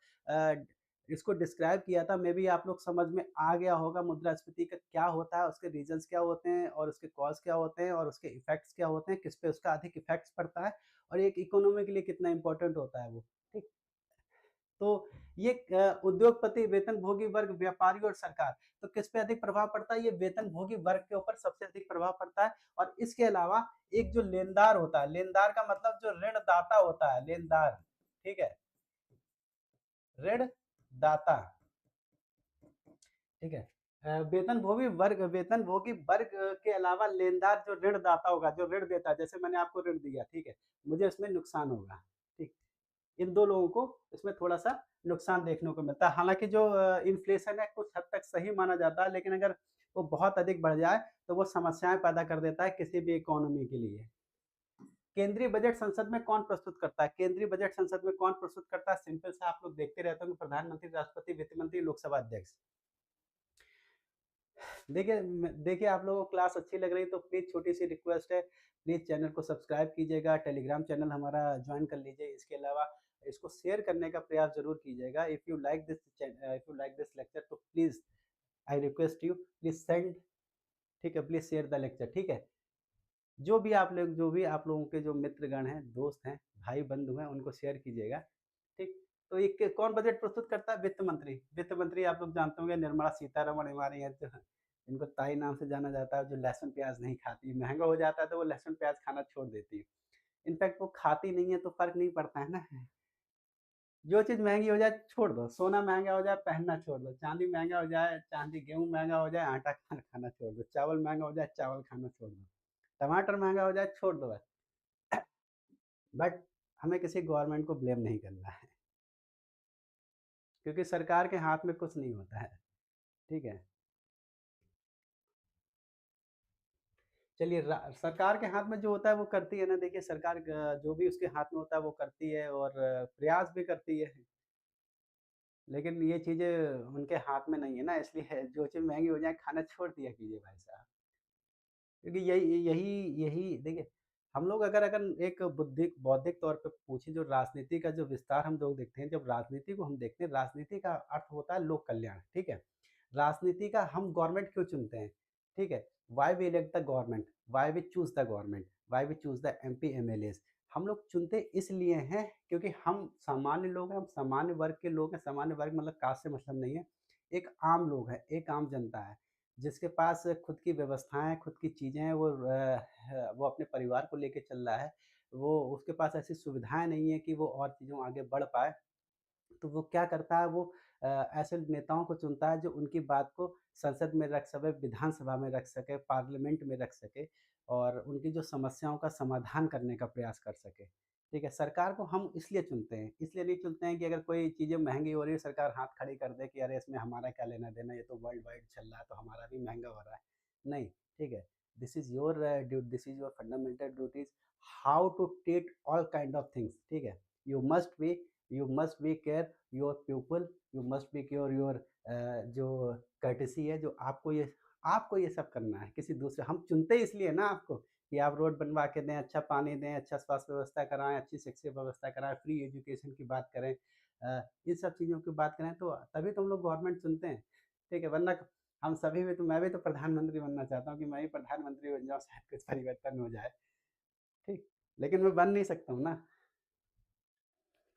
इसको डिस्क्राइब किया था, मे बी आप लोग समझ में आ गया होगा मुद्रास्फीति का क्या होता है, उसके रीजंस क्या होते हैं और उसके कॉज क्या होते हैं और उसके इफेक्ट्स क्या होते हैं, किस पे उसका अधिक इफेक्ट्स पड़ता है और एक इकोनॉमी के लिए कितना इंपॉर्टेंट होता है वो, ठीक? तो ये उद्योगपति, वेतनभोगी वर्ग, व्यापारी और सरकार, तो किस पे अधिक प्रभाव पड़ता है? ये वेतनभोगी वर्ग के ऊपर सबसे अधिक प्रभाव पड़ता है। और इसके अलावा एक जो लेनदार होता है, लेनदार का मतलब जो ऋणदाता होता है, लेनदार, ठीक है? ऋणदाता, ठीक है? वेतनभोगी वर्ग के अलावा लेनदार जो ऋणदाता होगा, जो ऋण देता है, जैसे मैंने आपको ऋण दिया, ठीक है? मुझे इसमें नुकसान होगा, ठीक? इन दो लोगों को इसमें थोड़ा-सा नुकसान देखने को मिलता है। हालाँकि जो इन्फ्लेशन है कुछ हद तक सही माना जाता है, लेकिन अगर वो बहुत अधिक बढ़ जाए तो वो समस्याएँ पैदा कर देता है किसी भी इकोनॉमी के लिए। केंद्रीय बजट संसद में कौन प्रस्तुत करता है? केंद्रीय बजट संसद में कौन प्रस्तुत करता है? सिंपल सा आप लोग देखते रहते होंगे, प्रधानमंत्री, राष्ट्रपति, वित्त मंत्री, लोकसभा अध्यक्ष। देखिए आप लोगों को क्लास अच्छी लग रही है तो प्लीज़ छोटी सी रिक्वेस्ट है, प्लीज़ चैनल को सब्सक्राइब कीजिएगा, टेलीग्राम चैनल हमारा ज्वाइन कर लीजिए। इसके अलावा इसको शेयर करने का प्रयास ज़रूर कीजिएगा। If you like this lecture तो please I request you please send, ठीक है? प्लीज़ शेयर द लेक्चर, ठीक है? जो भी आप लोगों के जो मित्रगण हैं, दोस्त हैं, भाई बंधु हैं, उनको शेयर कीजिएगा, ठीक? तो ये कौन बजट प्रस्तुत करता है? वित्त मंत्री। वित्त मंत्री आप लोग जानते होंगे, निर्मला सीतारमण हमारी हैं, जो इनको ताई नाम से जाना जाता है, जो लहसुन प्याज नहीं खाती। महंगा हो जाता है तो वो लहसुन प्याज खाना छोड़ देती है। इनफैक्ट वो खाती नहीं है तो फर्क नहीं पड़ता है ना। जो चीज़ महँगी हो जाए छोड़ दो, सोना महँगा हो जाए पहनना छोड़ दो, चाँदी महँगा हो जाए, चाँदी गेहूँ महँगा हो जाए, आटा खाना खाना छोड़ दो, चावल महँगा हो जाए, चावल खाना छोड़ दो, टमाटर महँगा हो जाए, छोड़ दो बस। बट हमें किसी गवर्नमेंट को ब्लेम नहीं करना है, क्योंकि सरकार के हाथ में कुछ नहीं होता है, ठीक है? चलिए सरकार के हाथ में जो होता है वो करती है ना, देखिए सरकार जो भी उसके हाथ में होता है वो करती है और प्रयास भी करती है। लेकिन ये चीज़ें उनके हाथ में नहीं है ना, इसलिए जो चीज़ महँगी हो जाए खाना छोड़ दिया कीजिए भाई साहब। क्योंकि यही यही यही देखिए, हम लोग अगर अगर एक बुद्धिक बौद्धिक तौर पे पूछें, जो राजनीति का जो विस्तार हम लोग देखते हैं, जब राजनीति को हम देखते हैं, राजनीति का अर्थ होता है लोक कल्याण, ठीक है? राजनीति का हम गवर्नमेंट क्यों चुनते हैं, ठीक है? Why we elect the government, why we choose the government, why we choose the MP, MLAs. हम लोग चुनते इसलिए हैं क्योंकि हम सामान्य लोग हैं, हम सामान्य वर्ग के लोग हैं, सामान्य वर्ग मतलब कास्ट से मतलब नहीं है। एक आम लोग हैं, एक आम जनता है। जिसके पास खुद की व्यवस्थाएँ, खुद की चीज़ें हैं, वो अपने परिवार को लेके चल रहा है। वो उसके पास ऐसी सुविधाएँ नहीं है कि वो और चीज़ों आगे बढ़ पाए। तो वो क्या करता है, वो ऐसे नेताओं को चुनता है जो उनकी बात को संसद में रख सके, विधानसभा में रख सके, पार्लियामेंट में रख सके और उनकी जो समस्याओं का समाधान करने का प्रयास कर सके। ठीक है? सरकार को हम इसलिए चुनते हैं, इसलिए नहीं चुनते हैं कि अगर कोई चीज़ें महँगी हो रही है, सरकार हाथ खड़ी कर दे कि अरे इसमें हमारा क्या लेना-देना, ये तो वर्ल्ड वाइड चल रहा है तो हमारा भी महँगा हो रहा है। नहीं, ठीक है? This is your fundamental duties, how to treat all kind of things, ठीक है? You must be you must be care your people, you must be care your जो कर्टेसी है, जो आपको ये सब करना है, किसी दूसरे हम चुनते इसलिए ना आपको कि आप रोड बनवा के दें, अच्छा पानी दें, अच्छा स्वास्थ्य व्यवस्था कराएँ, अच्छी शिक्षा व्यवस्था कराएँ, फ्री एजुकेशन की बात करें, इन सब चीज़ों की बात करें तो तभी तो हम लोग गवर्नमेंट चुनते हैं, ठीक है? वरना हम सभी भी तो मैं भी तो प्रधानमंत्री बनना चाहता हूँ कि मैं ही प्रधानमंत्री बन जाऊँ, शायद कुछ परिवर्तन हो जाए, ठीक? लेकिन मैं बन नहीं सकता हूँ ना।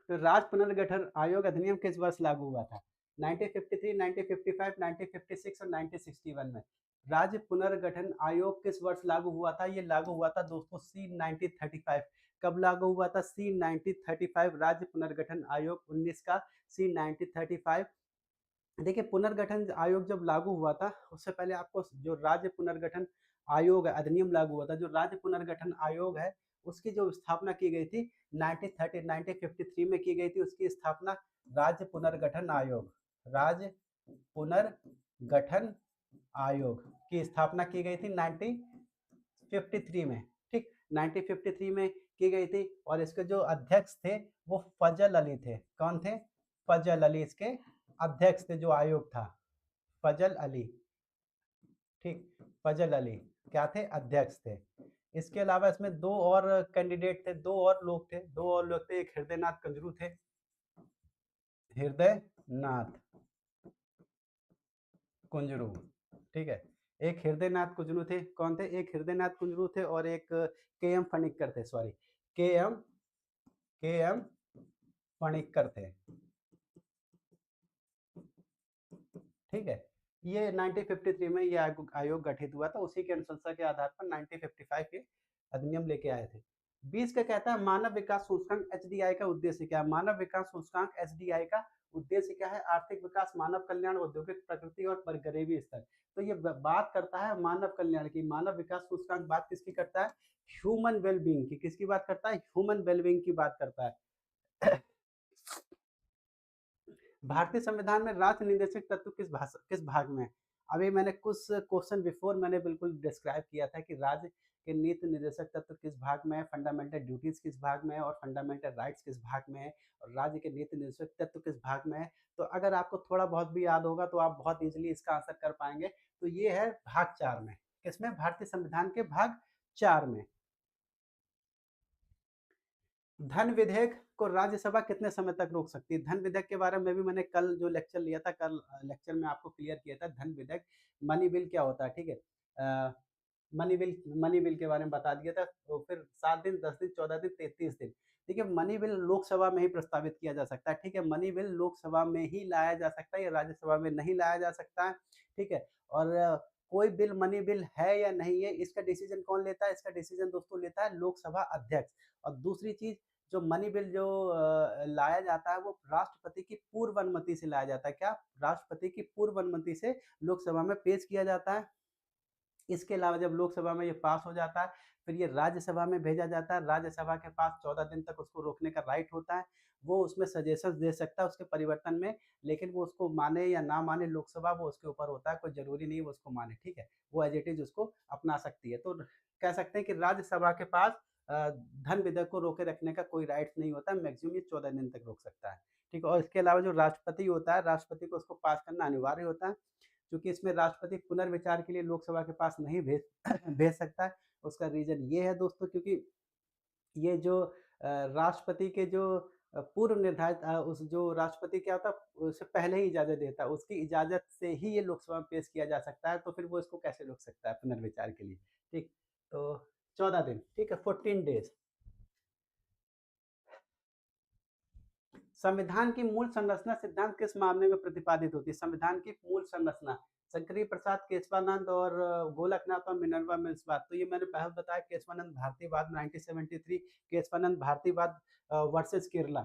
तो राज्य पुनर्गठन आयोग अधिनियम किस वर्ष लागू हुआ था? 1953, 1955, 1956 और 1961 में। राज्य पुनर्गठन आयोग किस वर्ष लागू हुआ था? ये लागू हुआ था दोस्तों सी 1935। कब लागू हुआ था? सी 1935। राज्य पुनर्गठन आयोग 19 का सी 1935। देखिए पुनर्गठन आयोग जब लागू हुआ था, उससे पहले आपको जो राज्य पुनर्गठन आयोग है, अधिनियम लागू हुआ था, जो राज्य पुनर्गठन आयोग है, उसकी जो स्थापना की गई थी 1953 में की गई थी, उसकी स्थापना राज्य पुनर्गठन आयोग, राज्य पुनर्गठन आयोग की स्थापना की गई थी 1953 में, ठीक, 1953 में की गई थी और इसके जो अध्यक्ष थे वो फजल अली थे। कौन थे? फजल अली इसके अध्यक्ष थे, जो आयोग था फजल अली, ठीक, फजल अली क्या थे? अध्यक्ष थे। इसके अलावा इसमें दो और कैंडिडेट थे, दो और लोग थे, एक हृदय नाथ कंजरू थे, हृदय नाथ कुंजरू, ठीक है, एक हृदय नाथ कुंजरू थे, कौन थे? एक हृदय नाथ कुंजरू थे और एक के एम फणिक्कर थे, सॉरी, के एम के एम फणिक्कर थे, ठीक है। ये 1953 में ये आयोग गठित हुआ था, उसी की अनुशंसा के आधार पर 1955 ये अधिनियम लेके आए थे। 20 का कहता है मानव विकास सूचकांक एचडीआई का उद्देश्य क्या है? मानव विकास सूचकांक एचडीआई का उद्देश्य क्या है? आर्थिक विकास, मानव कल्याण, औद्योगिक प्रगति और गरीबी स्तर। तो ये बात करता है मानव कल्याण की। मानव विकास सूचकांक बात किसकी करता है? ह्यूमन वेलबींग की। किसकी बात करता है? ह्यूमन वेलबींग की बात करता है। भारतीय संविधान में राज्य निर्देशक तत्व किस भाग में है? अभी मैंने कुछ क्वेश्चन बिफोर मैंने बिल्कुल डिस्क्राइब किया था कि राज्य के नीति निर्देशक तत्व किस भाग में है, फंडामेंटल ड्यूटीज किस भाग में है और फंडामेंटल राइट्स किस भाग में है और राज्य के नीति निर्देशक तत्व किस भाग में है। तो अगर आपको थोड़ा बहुत भी याद होगा तो आप बहुत इजीली इसका आंसर कर पाएंगे। तो ये है भाग 4 में। किसमें? भारतीय संविधान के भाग 4 में। धन विधेयक को राज्यसभा कितने समय तक रोक सकती है? धन विधेयक के बारे में भी मैंने कल जो लेक्चर लिया था, कल लेक्चर में आपको क्लियर किया था धन विधेयक, मनी बिल क्या होता है, ठीक है। मनी बिल के बारे में बता दिया था। तो फिर 7 दिन, 10 दिन, 14 दिन, 33 दिन। देखिए मनी बिल लोकसभा में ही प्रस्तावित किया जा सकता है, ठीक है? मनी बिल लोकसभा में ही लाया जा सकता है, ये राज्यसभा में नहीं लाया जा सकता है, ठीक है? और कोई बिल मनी बिल है या नहीं है, इसका डिसीज़न कौन लेता है? इसका डिसीज़न दोस्तों लेता है लोकसभा अध्यक्ष। और दूसरी चीज़, जो मनी बिल जो लाया जाता है, वो राष्ट्रपति की पूर्व अनुमति से लाया जाता है। क्या? राष्ट्रपति की पूर्व अनुमति से लोकसभा में पेश किया जाता है। इसके अलावा जब लोकसभा में ये पास हो जाता है, फिर ये राज्यसभा में भेजा जाता है। राज्यसभा के पास 14 दिन तक उसको रोकने का राइट होता है। वो उसमें सजेशंस दे सकता है उसके परिवर्तन में, लेकिन वो उसको माने या ना माने लोकसभा, वो उसके ऊपर होता है, कोई ज़रूरी नहीं है वो उसको माने, ठीक है? वो एज़ इट इज़ उसको अपना सकती है। तो कह सकते हैं कि राज्यसभा के पास धन विधेयक को रोके रखने का कोई राइट्स नहीं होता है, मैक्सिमम ये 14 दिन तक रोक सकता है, ठीक है? और इसके अलावा जो राष्ट्रपति होता है, राष्ट्रपति को उसको पास करना अनिवार्य होता है। क्योंकि इसमें राष्ट्रपति पुनर्विचार के लिए लोकसभा के पास नहीं भेज भेज सकता है। उसका रीज़न ये है दोस्तों, क्योंकि ये जो राष्ट्रपति के जो पूर्व निर्धारित उस जो राष्ट्रपति क्या होता है, उससे पहले ही इजाज़त देता है, उसकी इजाज़त से ही ये लोकसभा में पेश किया जा सकता है, तो फिर वो इसको कैसे रोक सकता है पुनर्विचार के लिए, ठीक? तो 14 दिन, ठीक है, 14 डेज़। संविधान की मूल संरचना सिद्धांत किस मामले में प्रतिपादित होती है? संविधान की मूल संरचना, शंकरी प्रसाद केशवानंद और गोलकनाथ और मिनर्वा मिल्सवाद। तो ये मैंने पहले बताया, केशवानंद भारतीयवाद 1973, केशवानंद भारतीयवाद वर्सेस केरला।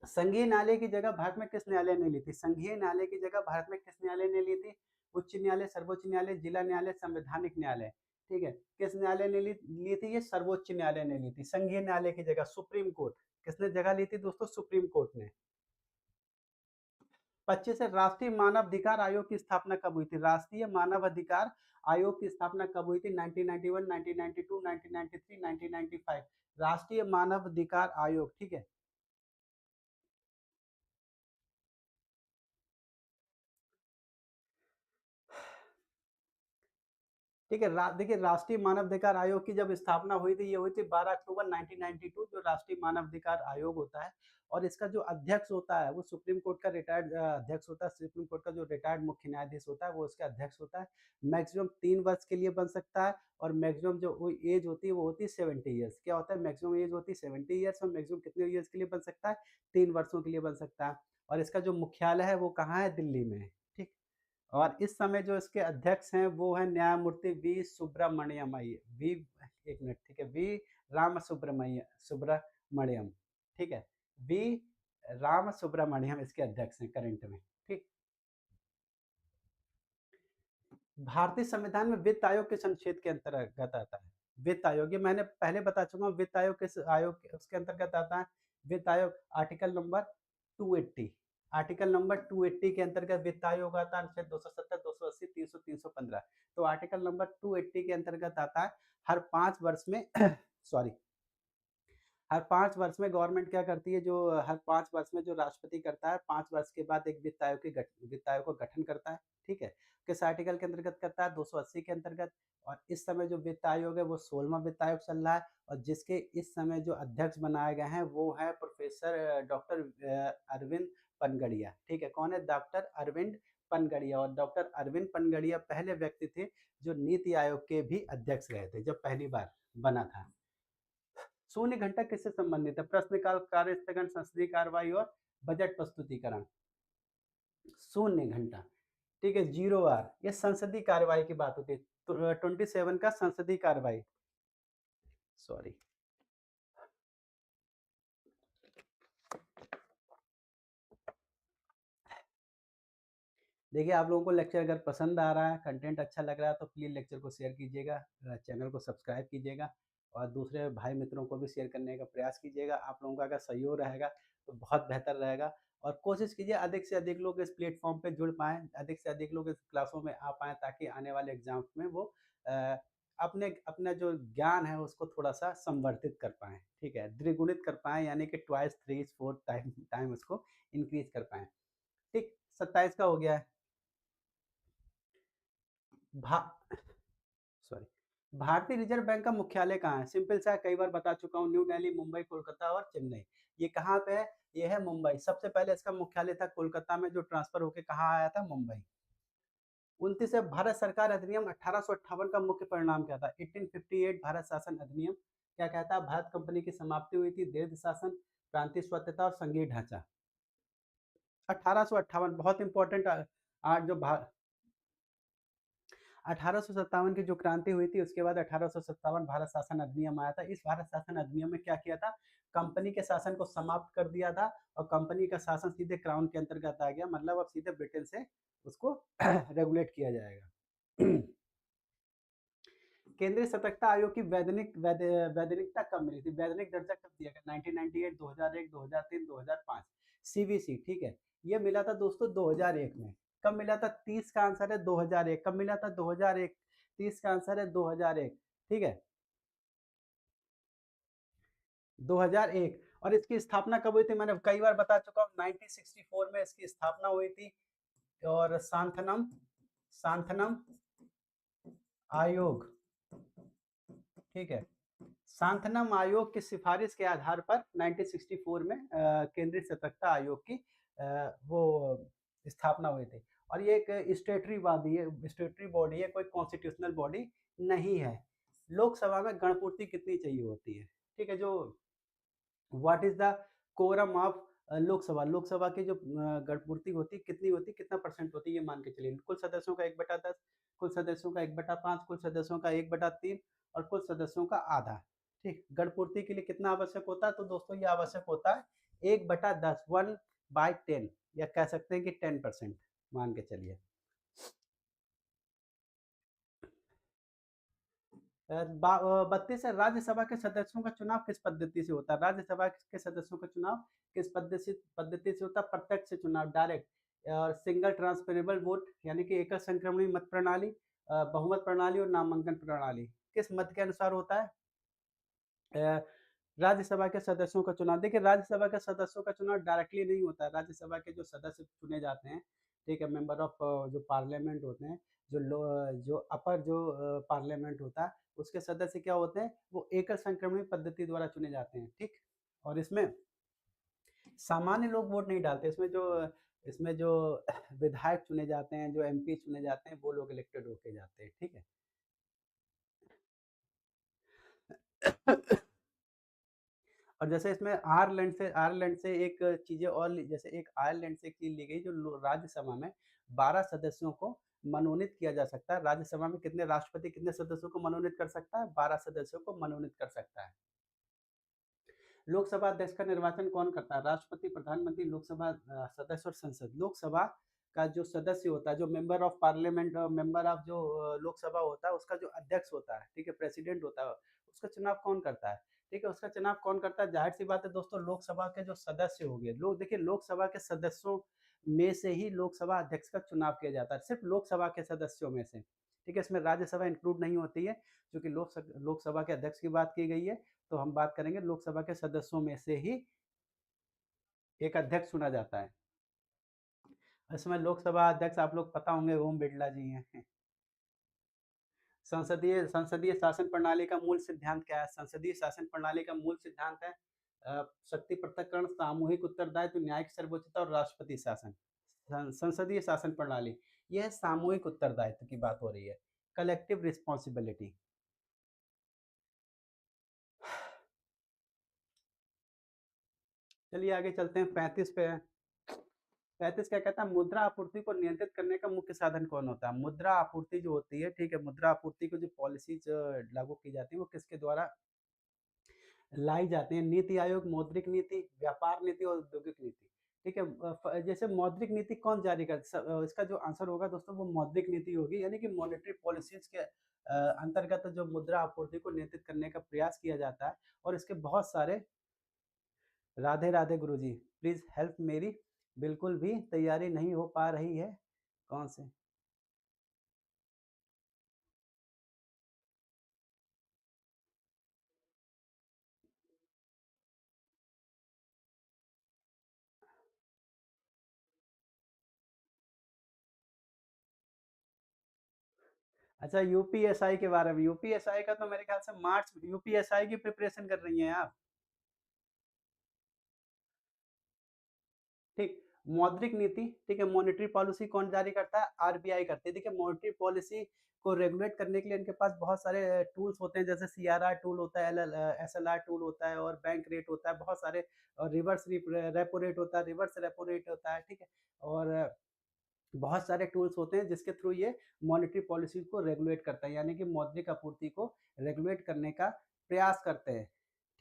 संघीय न्यायालय की जगह भारत में किस न्यायालय ने ली थी? संघीय न्यायालय की जगह भारत में किस न्यायालय ने ली थी? उच्च न्यायालय, सर्वोच्च न्यायालय, जिला न्यायालय, संवैधानिक न्यायालय। ठीक है, किस न्यायालय ने ली थी? ये सर्वोच्च न्यायालय ने ली थी। संघीय न्यायालय की जगह सुप्रीम कोर्ट, किसने जगह ली थी दोस्तों? सुप्रीम कोर्ट ने। 25 है, राष्ट्रीय मानवाधिकार आयोग की स्थापना कब हुई थी? राष्ट्रीय मानवाधिकार आयोग की स्थापना कब हुई थी? 1991, 1992, 1993, 1995। राष्ट्रीय मानवाधिकार आयोग, ठीक है। ठीक है, देखिए राष्ट्रीय मानवाधिकार आयोग की जब स्थापना हुई थी, ये हुई थी 12 अक्टूबर 1992, जो राष्ट्रीय मानवाधिकार आयोग होता है। और इसका जो अध्यक्ष होता है, वो सुप्रीम कोर्ट का रिटायर्ड अध्यक्ष होता है। सुप्रीम कोर्ट का जो रिटायर्ड मुख्य न्यायाधीश होता है, वो उसका अध्यक्ष होता है। मैक्सिमम 3 वर्ष के लिए बन सकता है, और मैक्सिमम जो वो एज होती है, वो होती है 70 ईयर्स। क्या होता है? मैक्सिमम एज होती है 70 ईयर्स, और मैक्सिमम कितने ईयर्स के लिए बन सकता है? 3 वर्षों के लिए बन सकता है। और इसका जो मुख्यालय है, वो कहाँ है? दिल्ली में है, ठीक। और इस समय जो इसके अध्यक्ष हैं, वो है न्यायमूर्ति वी सुब्रमण्यम अय्यर, वी, एक मिनट, ठीक है, वी राम सुब्रमण्यम, ठीक है, वी राम सुब्रमण्यम इसके अध्यक्ष हैं करंट में, ठीक। भारतीय संविधान में वित्त आयोग किस अनुच्छेद के अंतर्गत आता है? वित्त आयोग, ये मैंने पहले बता चुका हूँ। वित्त आयोग किस आयोग उसके अंतर्गत आता है? वित्त आयोग आर्टिकल नंबर 280, आर्टिकल नंबर 280 के अंतर्गत वित्त आयोग आता है। अनुच्छेद 270, 280, 300, 315। तो आर्टिकल नंबर 280 के अंतर्गत आता है। हर 5 वर्ष में सॉरी, हर 5 वर्ष में गवर्नमेंट क्या करती है, जो हर 5 वर्ष में जो राष्ट्रपति करता है, 5 वर्ष के बाद एक वित्त आयोग का गठन करता है, ठीक है। किस आर्टिकल के अंतर्गत करता है? 280 के अंतर्गत। और इस समय जो वित्त आयोग है, वो 16वां वित्त आयोग चल रहा है, और जिसके इस समय जो अध्यक्ष बनाए गए हैं, वो है प्रोफेसर डॉक्टर अरविंद पनगड़िया, ठीक है। कौन है? डॉक्टर अरविंद पनगड़िया। और डॉक्टर अरविंद पनगड़िया पहले व्यक्ति थे जो नीति आयोग के भी अध्यक्ष रहे थे, जब पहली बार बना था। शून्य घंटा किससे संबंधित है? प्रश्नकाल, कार्य स्थगन, संसदीय कार्रवाई और बजट प्रस्तुतिकरण। शून्य घंटा, ठीक है, 0 आवर, ये संसदीय कार्रवाई की बात होती है। तो 27 का संसदीय कार्रवाई, सॉरी। देखिए, आप लोगों को लेक्चर अगर पसंद आ रहा है, कंटेंट अच्छा लग रहा है, तो प्लीज़ लेक्चर को शेयर कीजिएगा, चैनल को सब्सक्राइब कीजिएगा, और दूसरे भाई मित्रों को भी शेयर करने का प्रयास कीजिएगा। आप लोगों का अगर सहयोग रहेगा, तो बहुत बेहतर रहेगा। और कोशिश कीजिए अधिक से अधिक लोग इस प्लेटफ़ॉर्म पे जुड़ पाएँ, अधिक से अधिक लोग इस क्लासों में आ पाएँ, ताकि आने वाले एग्ज़ाम्स में वो अ, अपना जो ज्ञान है, उसको थोड़ा-सा संवर्धित कर पाएँ, ठीक है? द्विगुणित कर पाएँ, यानी कि ट्वाइस, थ्रीस, फोर्थ टाइम टाइम उसको इंक्रीज़ कर पाएँ, ठीक? 27 का हो गया है। भा सॉरी, भारतीय रिजर्व बैंक का मुख्यालय कहाँ है? सिंपल सा है, कई बार बता चुका हूँ, न्यू दिल्ली, मुंबई, कोलकाता और चेन्नई। ये कहाँ पे है? ये है मुंबई। सबसे पहले इसका मुख्यालय था कोलकाता में, जो ट्रांसफर होके कहाँ आया था? मुंबई। 29 है, भारत सरकार अधिनियम 1858 का मुख्य परिणाम क्या था? 1858 भारत शासन अधिनियम। क्या कहता है? भारत कंपनी की समाप्ति हुई थी, दीर्घ शासन, प्रांतीय स्वतंत्रता और संघीय ढांचा। 1858 बहुत इंपॉर्टेंट आज जो भा 1857 की जो क्रांति हुई थी, उसके बाद 1857 भारत शासन अधिनियम आया था। इस भारत शासन अधिनियम में क्या किया था? कंपनी के शासन को समाप्त कर दिया था और कंपनी का शासन सीधे क्राउन के अंतर्गत आ गया, मतलब अब सीधे ब्रिटेन से उसको रेगुलेट किया जाएगा। केंद्रीय सतर्कता आयोग की वैधानिकता कब मिली थी? वैधानिक दर्जा कब दिया गया? 1998, 2001, 2003, 2005। सीवीसी, ठीक है। ये मिला था दोस्तों 2001 में। कब मिला था? 30 का आंसर है 2001। कब मिला था? 2001। 30 का आंसर है 2001, ठीक है। 2001। और इसकी स्थापना कब हुई थी? मैंने कई बार बता चुका हूँ, 1964 में इसकी स्थापना हुई थी। और सांथनम सांथनम आयोग, ठीक है। सांथनम आयोग की सिफारिश के आधार पर 1964 में केंद्रीय सतर्कता आयोग की वो स्थापना हुई थी। और ये एक स्टेटरी बॉडी है, कोई कॉन्स्टिट्यूशनल बॉडी नहीं है। लोकसभा में गणपूर्ति कितनी चाहिए होती है? ठीक है, जो what is the quorum of Lok Sabha, Lok Sabha की जो गणपूर्ति होती है कितनी होती है, कितना परसेंट होती है, ये मान के चलिए। कुल सदस्यों का 1/10, कुल सदस्यों का 1/5, कुल सदस्यों का 1/3 और कुल सदस्यों का आधा। ठीक, गणपूर्ति के लिए कितना आवश्यक होता है? तो दोस्तों ये आवश्यक होता है 1/10, 1/10, या कह सकते हैं कि 10% मान के चलिए। 32 है, राज्यसभा के सदस्यों का चुनाव किस पद्धति से होता है? राज्यसभा के सदस्यों का चुनाव किस पद्धति से होता है? प्रत्यक्ष से चुनाव, डायरेक्ट। और सिंगल ट्रांसफरेबल वोट, यानी कि एकल संक्रमणी मत प्रणाली, बहुमत प्रणाली और नामांकन प्रणाली। किस मत के अनुसार होता है? राज्यसभा के सदस्यों का चुनाव, देखिए राज्यसभा के सदस्यों का चुनाव डायरेक्टली नहीं होता है। राज्यसभा के जो सदस्य चुने जाते हैं, ठीक है, मेंबर ऑफ जो पार्लियामेंट होते हैं, जो अपर जो पार्लियामेंट होता है, उसके सदस्य क्या होते हैं? वो एकल संक्रमण पद्धति द्वारा चुने जाते हैं, ठीक। और इसमें सामान्य लोग वोट नहीं डालते, इसमें जो विधायक चुने जाते हैं, जो एमपी चुने जाते हैं, वो लोग इलेक्टेड होके जाते हैं, ठीक है। और जैसे इसमें आयरलैंड से एक चीज़ें और जैसे एक आयरलैंड से एक चीज़ ली गई, जो राज्यसभा में 12 सदस्यों को मनोनीत किया जा सकता है। राज्यसभा में कितने राष्ट्रपति कितने सदस्यों को मनोनीत कर सकता है? 12 सदस्यों को मनोनीत कर सकता है। लोकसभा अध्यक्ष का निर्वाचन कौन करता है? राष्ट्रपति, प्रधानमंत्री, लोकसभा सदस्य और संसद। लोकसभा का जो सदस्य होता है, जो member of parliament, member of जो लोकसभा होता है, उसका जो अध्यक्ष होता है, ठीक है, प्रेसिडेंट होता है, उसका चुनाव कौन करता है? ठीक है, उसका चुनाव कौन करता है? जाहिर सी बात है दोस्तों, लोकसभा के जो सदस्य हो गए लोग, देखिए लोकसभा के सदस्यों में से ही लोकसभा अध्यक्ष का चुनाव किया जाता है, सिर्फ लोकसभा के सदस्यों में से, ठीक है। इसमें राज्यसभा इंक्लूड नहीं होती है, क्योंकि लोकसभा के अध्यक्ष की बात की गई है। तो हम बात करेंगे लोकसभा के सदस्यों में से ही एक अध्यक्ष चुना जाता है। इसमें लोकसभा अध्यक्ष आप लोग पता होंगे ओम बिरला जी हैं। संसदीय संसदीय शासन प्रणाली का मूल सिद्धांत क्या है? संसदीय शासन प्रणाली का मूल सिद्धांत है शक्ति पृथक्करण, सामूहिक उत्तरदायित्व, न्यायिक सर्वोच्चता और राष्ट्रपति शासन। संसदीय शासन प्रणाली, यह सामूहिक उत्तरदायित्व की बात हो रही है, कलेक्टिव रिस्पॉन्सिबिलिटी। चलिए आगे चलते हैं, 35 पे है। 35 क्या कहता है? मुद्रा आपूर्ति को नियंत्रित करने का मुख्य साधन कौन होता है? मुद्रा आपूर्ति जो होती है, ठीक है, मुद्रा आपूर्ति को जो पॉलिसीज लागू की जाती है, वो किसके द्वारा लाई जाती है? नीति आयोग, मौद्रिक नीति, व्यापार नीति और औद्योगिक नीति, ठीक है। जैसे मौद्रिक नीति कौन जारी करता है? इसका जो आंसर होगा दोस्तों, वो मौद्रिक नीति होगी, यानी कि मॉनेटरी पॉलिसीज के अंतर्गत जो मुद्रा आपूर्ति को नियंत्रित करने का प्रयास किया जाता है। और इसके बहुत सारे, राधे राधे गुरुजी, प्लीज हेल्प मेरी, बिल्कुल भी तैयारी नहीं हो पा रही है। कौन से? अच्छा, यूपीएसआई के बारे में, यूपीएसआई का तो मेरे ख्याल से मार्च, यूपीएसआई की प्रिपरेशन कर रही हैं आप, ठीक। मौद्रिक नीति, ठीक है, मॉनेटरी पॉलिसी कौन जारी करता है? आरबीआई करती है। देखिए मॉनेटरी पॉलिसी को रेगुलेट करने के लिए इनके पास बहुत सारे टूल्स होते हैं, जैसे सीआरआर टूल होता है, एसएलआर टूल होता है और बैंक रेट होता है, बहुत सारे, और रिवर्स रेपो रेट होता है, रिवर्स रेपो रेट होता है, ठीक है? और बहुत सारे टूल्स होते हैं जिसके थ्रू ये मॉनेटरी पॉलिसी को रेगुलेट करता है, यानी कि मौद्रिक आपूर्ति को रेगुलेट करने का प्रयास करते हैं,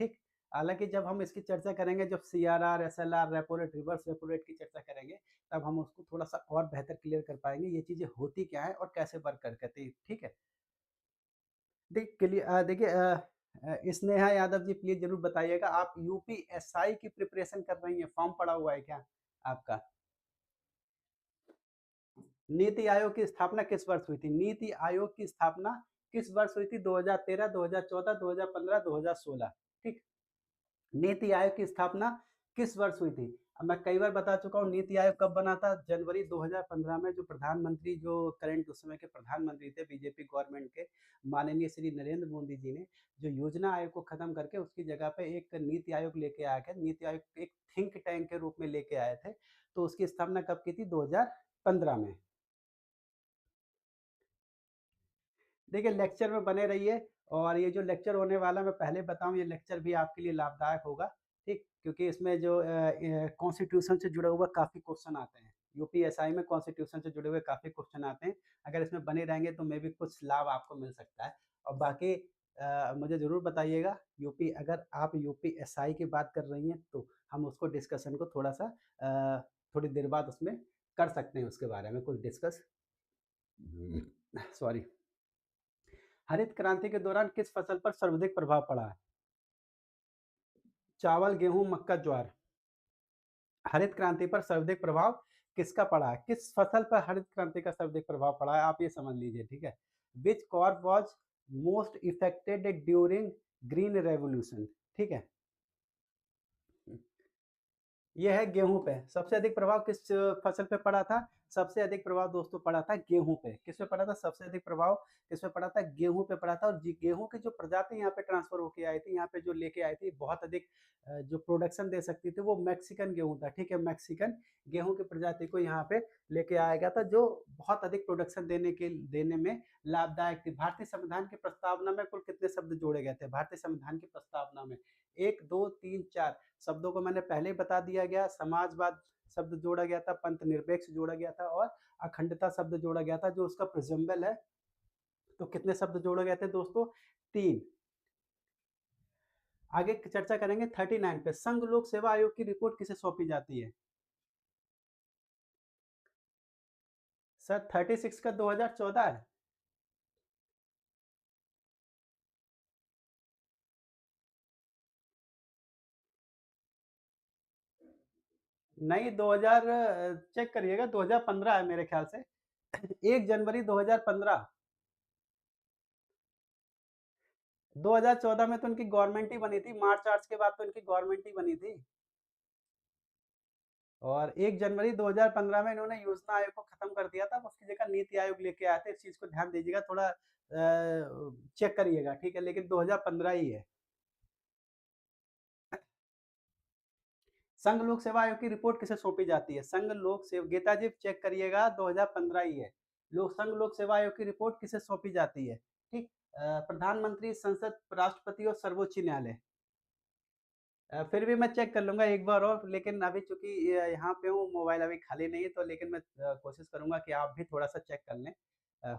ठीक। हालांकि जब हम इसकी चर्चा करेंगे, जब CRR, SLR, repo rate, reverse repo rate की चर्चा करेंगे, तब हम उसको थोड़ा सा और बेहतर क्लियर कर पाएंगे, ये चीजें होती क्या है और कैसे वर्क करती है, ठीक है। देखिए स्नेहा यादव जी, प्लीज जरूर बताइएगा, आप यूपीएसआई की प्रिपरेशन कर रही हैं, फॉर्म पड़ा हुआ है क्या आपका? नीति आयोग की स्थापना किस वर्ष हुई थी? नीति आयोग की स्थापना किस वर्ष हुई थी? 2013, 2014, 2015, 2016, ठीक। नीति आयोग की स्थापना किस वर्ष हुई थी? अब मैं कई बार बता चुका हूँ नीति आयोग कब बना था। जनवरी 2015 में जो प्रधानमंत्री, जो करंट उस समय के प्रधानमंत्री थे बीजेपी गवर्नमेंट के, माननीय श्री नरेंद्र मोदी जी ने जो योजना आयोग को खत्म करके उसकी जगह पे एक नीति आयोग लेके आया गया। नीति आयोग एक थिंक टैंक के रूप में लेके आए थे। तो उसकी स्थापना कब की थी? 2015 में। देखिए लेक्चर में बने रहिए, और ये जो लेक्चर होने वाला, मैं पहले बताऊं, ये लेक्चर भी आपके लिए लाभदायक होगा, ठीक, क्योंकि इसमें जो कॉन्स्टिट्यूशन से जुड़े हुए काफ़ी क्वेश्चन आते हैं। यूपीएसआई में कॉन्स्टिट्यूशन से जुड़े हुए काफ़ी क्वेश्चन आते हैं। अगर इसमें बने रहेंगे तो मे भी कुछ लाभ आपको मिल सकता है। और बाकी मुझे ज़रूर बताइएगा, अगर आप यूपीएसआई की बात कर रही हैं तो हम उसको डिस्कशन को थोड़ा सा थोड़ी देर बाद उसमें कर सकते हैं, उसके बारे में कुछ डिस्कस। सॉरी। हरित क्रांति के दौरान किस फसल पर सर्वाधिक प्रभाव पड़ा है? चावल, गेहूं, मक्का, ज्वार। हरित क्रांति पर सर्वाधिक प्रभाव किसका पड़ा है? किस फसल पर हरित क्रांति का सर्वाधिक प्रभाव पड़ा है, आप ये समझ लीजिए, ठीक है। Which crop was most affected during green revolution, ठीक है। ये है गेहूं पे। सबसे अधिक प्रभाव किस फसल पे पड़ा था? सबसे अधिक प्रभाव दोस्तों पड़ा था गेहूं पे। किस पे पड़ा था सबसे अधिक प्रभाव? किस पे पड़ा था? गेहूं पे पड़ा था। और गेहूं की जो प्रजाति यहाँ पे ट्रांसफर होके आई थी, यहाँ पे जो लेके आई थी, बहुत अधिक जो प्रोडक्शन दे सकती थी, वो मैक्सिकन गेहूं था, ठीक है। मैक्सिकन गेहूं की प्रजाति को यहाँ पे लेके आया गया था, जो बहुत अधिक प्रोडक्शन देने में लाभदायक थी। भारतीय संविधान की प्रस्तावना में कुल कितने शब्द जोड़े गए थे? भारतीय संविधान की प्रस्तावना में 1, 2, 3, 4 शब्दों को मैंने पहले ही बता दिया गया। समाजवाद शब्द जोड़ा गया था, पंथ निरपेक्ष जोड़ा गया था, और अखंडता शब्द जोड़ा गया था, जो उसका प्रिजम्बल है। तो कितने शब्द जोड़े गए थे दोस्तों? 3। आगे चर्चा करेंगे 39 पे। संघ लोक सेवा आयोग की रिपोर्ट किसे सौंपी जाती है? सर 36 का 2014 है। नहीं, 2000 चेक करिएगा, 2015 है मेरे ख्याल से। 1 जनवरी 2015। 2014 में तो उनकी गवर्नमेंट ही बनी थी, मार्च आर्च के बाद तो इनकी गवर्नमेंट ही बनी थी। और 1 जनवरी 2015 में इन्होंने योजना आयोग को खत्म कर दिया था, उसकी जगह नीति आयोग लेके आए थे। इस चीज को ध्यान दीजिएगा, थोड़ा चेक करिएगा, ठीक है, लेकिन 2015 ही है। संघ लोक सेवा आयोग की रिपोर्ट किसे सौंपी जाती है? संघ लोक सेवा, गीता जी चेक करिएगा, 2015 ही है। संघ लोक सेवा आयोग की रिपोर्ट किसे सौंपी जाती है? ठीक। प्रधानमंत्री, संसद, राष्ट्रपति और सर्वोच्च न्यायालय। फिर भी मैं चेक कर लूँगा एक बार और, लेकिन अभी चूँकि यहाँ पे हूँ, मोबाइल अभी खाली नहीं है, तो लेकिन मैं कोशिश करूँगा कि आप भी थोड़ा-सा चेक कर लें।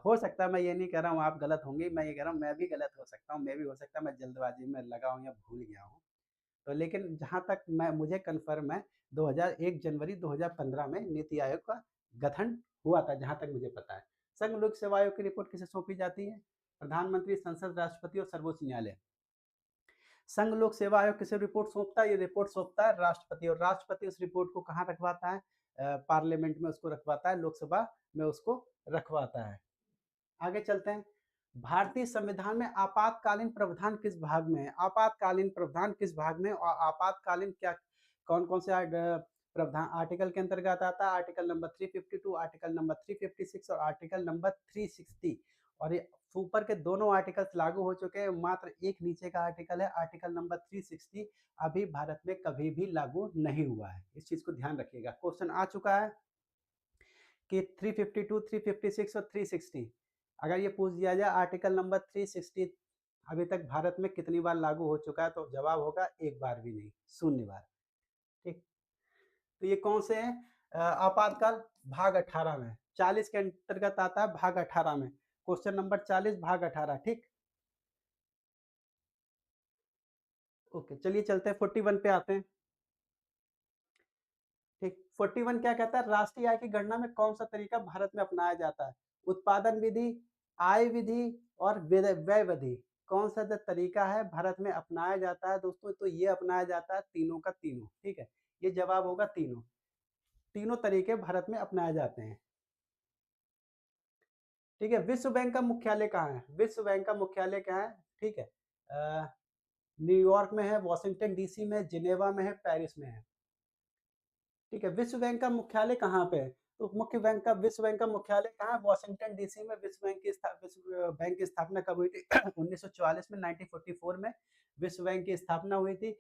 हो सकता है, मैं ये नहीं कह रहा हूँ आप गलत होंगे, मैं ये कह रहा हूँ मैं भी गलत हो सकता हूँ, मैं भी हो सकता है मैं जल्दबाज़ी में लगा हूँ या भूल गया हूँ। तो लेकिन जहाँ तक मैं मुझे कन्फर्म है, 2001 जनवरी 2015 में नीति आयोग का गठन हुआ था, जहाँ तक मुझे पता है। संघ लोक सेवा आयोग की रिपोर्ट किसे सौंपी जाती है? प्रधानमंत्री, संसद, राष्ट्रपति और सर्वोच्च न्यायालय। संघ लोक सेवा आयोग किसे रिपोर्ट सौंपता है? ये रिपोर्ट सौंपता है राष्ट्रपति, और राष्ट्रपति उस रिपोर्ट को कहाँ रखवाता है? पार्लियामेंट में उसको रखवाता है, लोकसभा में उसको रखवाता है। आगे चलते हैं। भारतीय संविधान में आपातकालीन प्रावधान किस भाग में है? आपातकालीन प्रावधान किस भाग में, और आपातकालीन क्या, कौन कौन से प्रावधान आर्टिकल के अंतर्गत आता है? आर्टिकल नंबर 352, आर्टिकल नंबर 356 और आर्टिकल नंबर 360। और ये ऊपर के दोनों आर्टिकल्स लागू हो चुके हैं, मात्र एक नीचे का आर्टिकल है, आर्टिकल नंबर 360 अभी भारत में कभी भी लागू नहीं हुआ है। इस चीज़ को ध्यान रखिएगा। क्वेश्चन आ चुका है कि 352, 356 और 360 अगर ये पूछ दिया जाए आर्टिकल नंबर 360 अभी तक भारत में कितनी बार लागू हो चुका है, तो जवाब होगा एक बार भी नहीं, शून्य बार। ठीक, तो ये कौन से हैं? आपातकाल भाग 18 में 40 के अंतर्गत आता है, भाग 18 में क्वेश्चन नंबर 40 भाग 18। ठीक, ओके, चलिए चलते हैं 41 पे आते हैं। ठीक, 41 क्या कहता है? राष्ट्रीय आय की गणना में कौन सा तरीका भारत में अपनाया जाता है? उत्पादन विधि, आय विधि और व्यय विधि, कौन सा जो तरीका है भारत में अपनाया जाता है दोस्तों? तो ये अपनाया जाता है तीनों का तीनों। ठीक है, ये जवाब होगा तीनों। तीनों तरीके भारत में अपनाए जाते हैं। ठीक है, विश्व बैंक का मुख्यालय कहाँ है? विश्व बैंक का मुख्यालय कहाँ है? ठीक है, न्यूयॉर्क में है, वॉशिंगटन डीसी में, जिनेवा में है, पेरिस में है। ठीक है, विश्व बैंक का मुख्यालय कहाँ पे है? तो विश्व बैंक का मुख्यालय कहाँ है? वॉशिंगटन डीसी में। विश्व बैंक की स्थापना कब हुई थी? 1944 में, 1944 में विश्व बैंक की स्थापना हुई थी।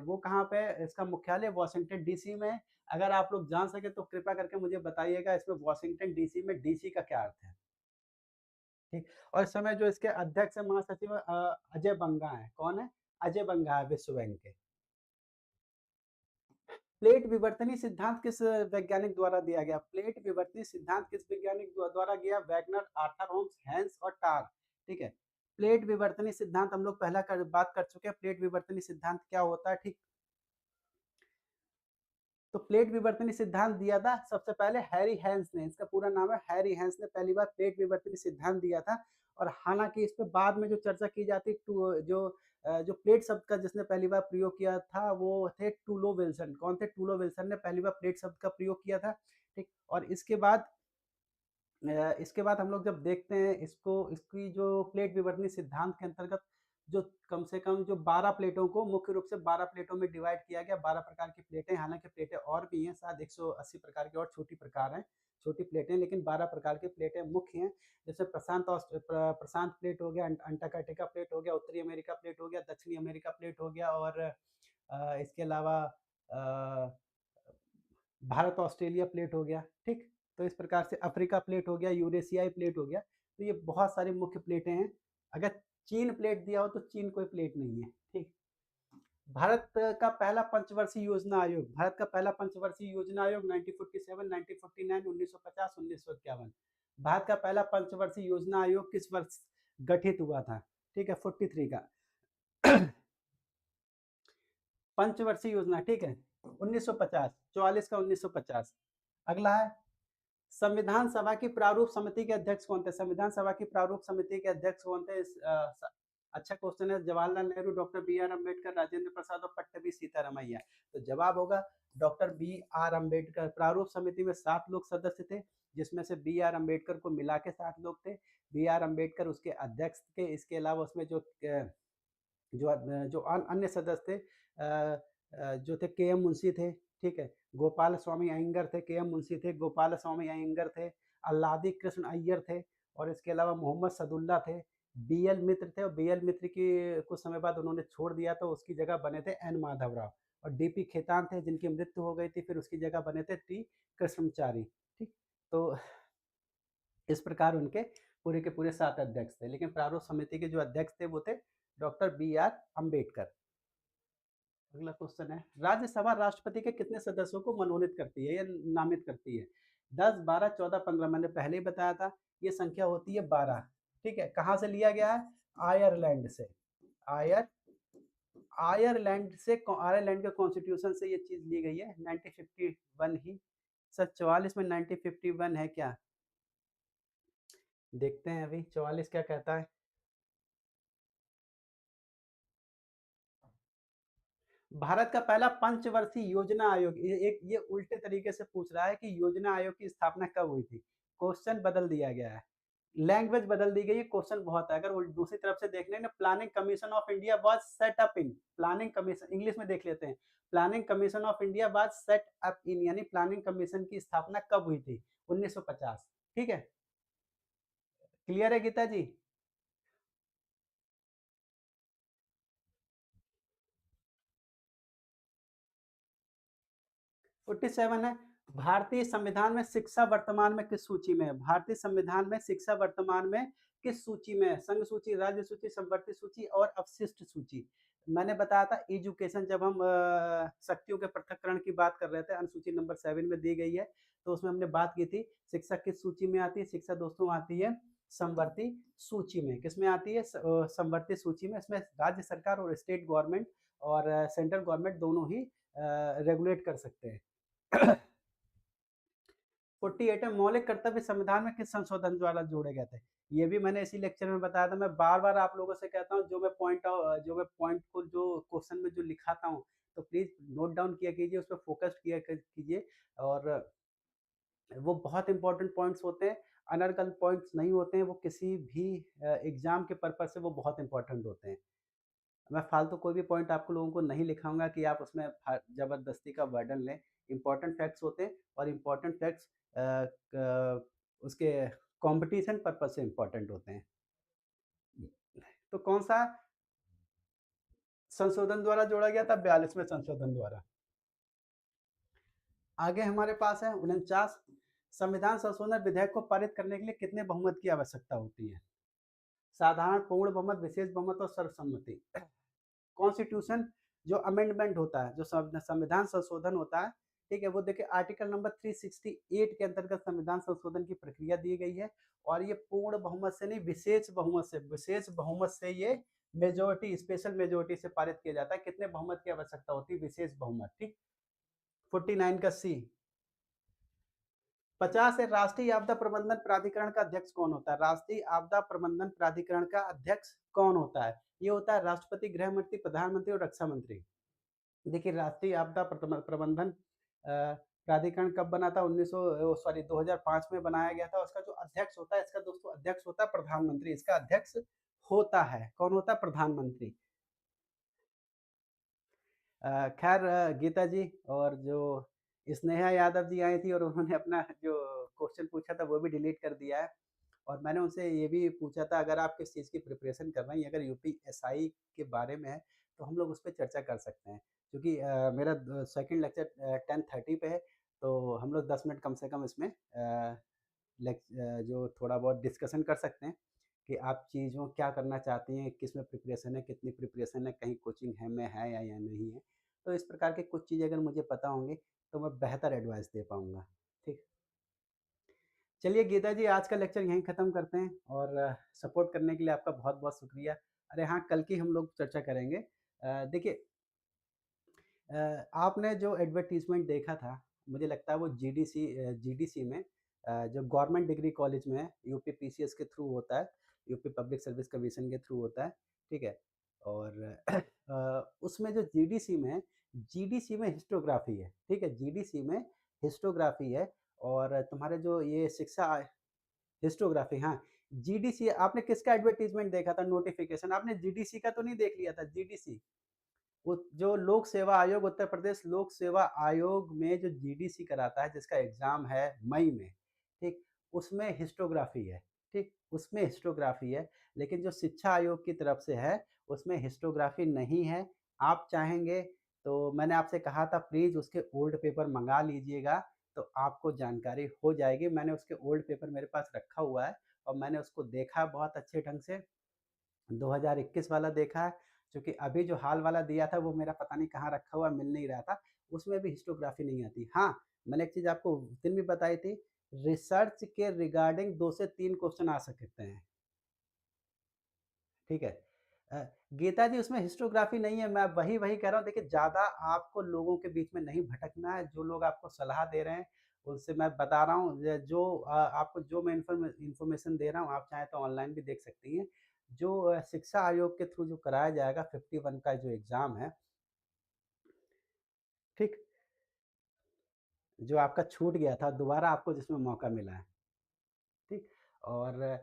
वो कहाँ पे है? इसका मुख्यालय वॉशिंगटन डीसी में है। अगर आप लोग जान सके तो कृपया करके मुझे बताइएगा इसमें वॉशिंगटन डीसी में डीसी का क्या अर्थ है? ठीक, और इस समय जो इसके अध्यक्ष महासचिव अजय बंगा है। कौन है? अजय बंगा है विश्व बैंक के। प्लेट विवर्तनी सिद्धांत किस वैज्ञानिक द्वारा दिया गया? प्लेट विवर्तनी सिद्धांत किस वैज्ञानिक द्वारा गया? वैगनर, आर्थर होम्स, हेंस और टार। ठीक है, प्लेट विवर्तनी सिद्धांत हम लोग बात कर चुके हैं। प्लेट विवर्तनी सिद्धांत क्या होता है? ठीक, तो प्लेट विवर्तनी सिद्धांत दिया था सबसे पहले हैरी हेंस ने। इसका पूरा नाम है हैरी हेंस ने पहली बार प्लेट विवर्तनी सिद्धांत दिया था। और हालांकि इस पे बाद में जो चर्चा की जाती जो प्लेट शब्द का जिसने पहली बार प्रयोग किया था वो थे टूलो विल्सन। कौन थे? टूलो विल्सन ने पहली बार प्लेट शब्द का प्रयोग किया था। ठीक, और इसके बाद हम लोग जब देखते हैं इसको, इसकी जो प्लेट विवर्तनी सिद्धांत के अंतर्गत जो कम से कम जो 12 प्लेटों को मुख्य रूप से 12 प्लेटों में डिवाइड किया गया। 12 प्रकार की प्लेटें, हालांकि प्लेटें और भी हैं, शायद 180 प्रकार की और छोटी प्रकार हैं, छोटी प्लेटें, लेकिन 12 प्रकार की प्लेटें मुख्य हैं। जैसे प्रशांत प्लेट हो गया, अंटार्कटिका प्लेट हो गया, उत्तरी अमेरिका प्लेट हो गया, दक्षिणी अमेरिका प्लेट हो गया, और इसके अलावा अ, भारत ऑस्ट्रेलिया प्लेट हो गया। ठीक, तो इस प्रकार से अफ्रीका प्लेट हो गया, यूरेशियाई प्लेट हो गया। तो ये बहुत सारी मुख्य प्लेटें हैं। अगर चीन प्लेट दिया हो तो चीन कोई प्लेट नहीं है। ठीक, भारत का पहला पंचवर्षीय योजना आयोग, भारत का पहला पंचवर्षीय योजना आयोग 1947, 1949, 1950, 1951। भारत का पहला पंचवर्षीय योजना आयोग किस वर्ष गठित हुआ था? ठीक है, 43 का पंचवर्षीय योजना। ठीक है, 1950, 44 का 1950। अगला है, संविधान सभा की प्रारूप समिति के अध्यक्ष कौन थे? संविधान सभा की प्रारूप समिति के अध्यक्ष कौन थे? अच्छा क्वेश्चन है। Jawaharlal Nehru, doctor B R Ambedkar, Rajendra Prasad और पट्टभी सीतारमैया। तो जवाब होगा डॉक्टर बी आर अम्बेडकर। प्रारूप समिति में 7 लोग सदस्य थे, जिसमें से बी आर अम्बेडकर को मिला के 7 लोग थे। बी आर अम्बेडकर उसके अध्यक्ष थे। इसके अलावा उसमें जो अन्य सदस्य थे, जो थे के एम मुंशी थे। ठीक है, गोपाल स्वामी अयंगर थे, के एम मुंशी थे, गोपाल स्वामी अयंगर थे, अल्लादी कृष्ण अय्यर थे, और इसके अलावा मोहम्मद सदुल्ला थे, बी एल मित्र थे, और बी एल मित्र की कुछ समय बाद उन्होंने छोड़ दिया तो उसकी जगह बने थे एन माधवराव, और डी पी खेतान थे जिनकी मृत्यु हो गई थी, फिर उसकी जगह बने थे टी कृष्णचारी। ठीक, तो इस प्रकार उनके पूरे के पूरे 7 अध्यक्ष थे, लेकिन प्रारूप समिति के जो अध्यक्ष थे वो थे डॉक्टर बी आर अम्बेडकर। अगला क्वेश्चन है, राज्यसभा राष्ट्रपति के कितने सदस्यों को मनोनीत करती है या नामित करती है? 10, 12, 14, 15। मैंने पहले ही बताया था, ये संख्या होती है 12। ठीक है, कहाँ से लिया गया है? आयरलैंड से। आयर आयरलैंड के कॉन्स्टिट्यूशन से ये चीज ली गई है, 1951 ही। सर 44 में 1951 है क्या? देखते हैं अभी 44 क्या कहता है। भारत का पहला पंचवर्षीय योजना आयोग, ये उल्टे तरीके से पूछ रहा है कि योजना आयोग की स्थापना कब हुई थी। क्वेश्चन बदल दिया गया है, लैंग्वेज बदल दी गई है, क्वेश्चन बहुत है। अगर दूसरी तरफ से देख लें ना, planning commission of India was set up in, planning commission English में देख लेते हैं, planning commission of India was set up in, यानी प्लानिंग कमीशन की स्थापना कब हुई थी? 1950। ठीक है, क्लियर है गीता जी? 47 है। भारतीय संविधान में शिक्षा वर्तमान में किस सूची में है? भारतीय संविधान में शिक्षा वर्तमान में किस सूची में है? संघ सूची, राज्य सूची, समवर्ती सूची और अवशिष्ट सूची। मैंने बताया था एजुकेशन, जब हम शक्तियों के पृथक्करण की बात कर रहे थे, अनुसूची नंबर 7 में दी गई है, तो उसमें हमने बात की थी शिक्षा किस सूची में आती है। शिक्षा दोस्तों आती है समवर्ती सूची में। किसमें आती है? समवर्ती सूची में। इसमें राज्य सरकार और स्टेट गवर्नमेंट और सेंट्रल गवर्नमेंट दोनों ही रेगुलेट कर सकते हैं। 48 है, मौलिक कर्तव्य संविधान में किस संशोधन द्वारा जोड़े गए थे? ये भी मैंने इसी लेक्चर में बताया था। मैं बार बार आप लोगों से कहता हूँ, जो मैं पॉइंट को जो क्वेश्चन में जो लिखाता हूँ, तो प्लीज नोट डाउन किया कीजिए, उस पर फोकस किया कीजिए। और वो बहुत इंपॉर्टेंट पॉइंट्स होते हैं, अनर्गल पॉइंट्स नहीं होते हैं। वो किसी भी एग्जाम के पर्पज से वो बहुत इंपॉर्टेंट होते हैं। मैं फालतू कोई भी पॉइंट आपको लोगों को नहीं लिखाऊंगा कि आप उसमें ज़बरदस्ती का बर्डन लें। इम्पोर्टेंट फैक्ट्स होते हैं, और इम्पोर्टेंट फैक्ट्स उसके कंपटीशन पर्पज से इम्पोर्टेंट होते हैं। तो कौन सा संशोधन द्वारा जोड़ा गया था? 42वें संशोधन द्वारा। आगे हमारे पास है 49, संविधान संशोधन विधेयक को पारित करने के लिए कितने बहुमत की आवश्यकता होती है? साधारण, पूर्ण बहुमत, विशेष बहुमत और सर्वसम्मति। कॉन्स्टिट्यूशन जो अमेंडमेंट होता है, जो संविधान संशोधन होता है, ठीक है, वो देखिए आर्टिकल नंबर 368 के अंतर्गत संविधान संशोधन की प्रक्रिया दी गई है। और ये पूर्ण बहुमत से नहीं, विशेष बहुमत से ये मेजोरिटी, स्पेशल मेजोरिटी से पारित किया जाता है। कितने बहुमत की आवश्यकता होती है? विशेष बहुमत। ठीक। 49 का सी। 50 है, राष्ट्रीय आपदा प्रबंधन प्राधिकरण का अध्यक्ष कौन होता है? राष्ट्रीय आपदा प्रबंधन प्राधिकरण का अध्यक्ष कौन होता है? ये होता है राष्ट्रपति, गृह मंत्री, प्रधानमंत्री और रक्षा मंत्री। देखिए, राष्ट्रीय आपदा प्रबंधन प्राधिकरण कब बना था? 2005 में बनाया गया था। उसका जो अध्यक्ष होता है, इसका दोस्तों अध्यक्ष होता है प्रधानमंत्री। इसका अध्यक्ष होता है कौन? होता है प्रधानमंत्री। खैर, गीता जी और जो स्नेहा यादव जी आई थी, और उन्होंने अपना जो क्वेश्चन पूछा था वो भी डिलीट कर दिया है। और मैंने उनसे ये भी पूछा था, अगर आप किस चीज़ की प्रिपरेशन कर रही हैं, अगर यूपीएसआई के बारे में है, तो हम लोग उस पे चर्चा कर सकते हैं। क्योंकि मेरा सेकंड लेक्चर 10:30 पे है, तो हम लोग 10 मिनट कम से कम इसमें जो थोड़ा बहुत डिस्कशन कर सकते हैं कि आप चीज़ों क्या करना चाहती हैं, किस में प्रिपरेशन है, कितनी प्रिपरेशन है, कहीं कोचिंग है में है या नहीं है। तो इस प्रकार की कुछ चीज़ें अगर मुझे पता होंगी, तो मैं बेहतर एडवाइस दे पाऊँगा। ठीक। चलिए गीता जी, आज का लेक्चर यहीं ख़त्म करते हैं, और सपोर्ट करने के लिए आपका बहुत-बहुत शुक्रिया। अरे हाँ, कल की हम लोग चर्चा करेंगे। देखिए, आपने जो एडवर्टाइज़मेंट देखा था, मुझे लगता है वो जीडीसी में, जो गवर्नमेंट डिग्री कॉलेज में है, यूपी पीसीएस के थ्रू होता है, यूपी पब्लिक सर्विस कमीशन के थ्रू होता है, ठीक है? और उसमें जो जीडीसी में हिस्टोग्राफ़ी है, ठीक है? जीडीसी में हिस्टोग्राफ़ी है। और तुम्हारे जो ये शिक्षा हिस्टोग्राफ़ी, हाँ, जीडीसी आपने किसका एडवर्टाइज़मेंट देखा था, नोटिफ़िकेशन? आपने जीडीसी का तो नहीं देख लिया था? जीडीसी, वो जो लोक सेवा आयोग, उत्तर प्रदेश लोक सेवा आयोग में जो जीडीसी कराता है, जिसका एग्ज़ाम है मई में, ठीक? उसमें हिस्टोग्राफ़ी है, ठीक? उसमें हिस्टोग्राफ़ी है। लेकिन जो शिक्षा आयोग की तरफ से है, उसमें हिस्टोग्राफ़ी नहीं है। आप चाहेंगे तो मैंने आपसे कहा था प्लीज़ उसके ओल्ड पेपर मँगा लीजिएगा, तो आपको जानकारी हो जाएगी। मैंने उसके ओल्ड पेपर मेरे पास रखा हुआ है, और मैंने उसको देखा बहुत अच्छे ढंग से। 2021 वाला देखा है, क्योंकि अभी जो हाल वाला दिया था वो मेरा पता नहीं कहाँ रखा हुआ, मिल नहीं रहा था। उसमें भी हिस्टोग्राफी नहीं आती। हाँ, मैंने एक चीज़ आपको उस दिन भी बताई थी, रिसर्च के रिगार्डिंग 2 से 3 क्वेश्चन आ सकते हैं, ठीक है? अ, गीता जी, उसमें हिस्टोग्राफी नहीं है, मैं वही कह रहा हूँ। देखिए, ज़्यादा आपको लोगों के बीच में नहीं भटकना है। जो लोग आपको सलाह दे रहे हैं, उनसे मैं बता रहा हूँ, आपको जो मैं इन्फॉर्मेशन दे रहा हूँ, आप चाहें तो ऑनलाइन भी देख सकती हैं। जो शिक्षा आयोग के थ्रू जो कराया जाएगा 51 का जो एग्ज़ाम है, ठीक? जो आपका छूट गया था, दोबारा आपको जिसमें मौका मिला है, ठीक? और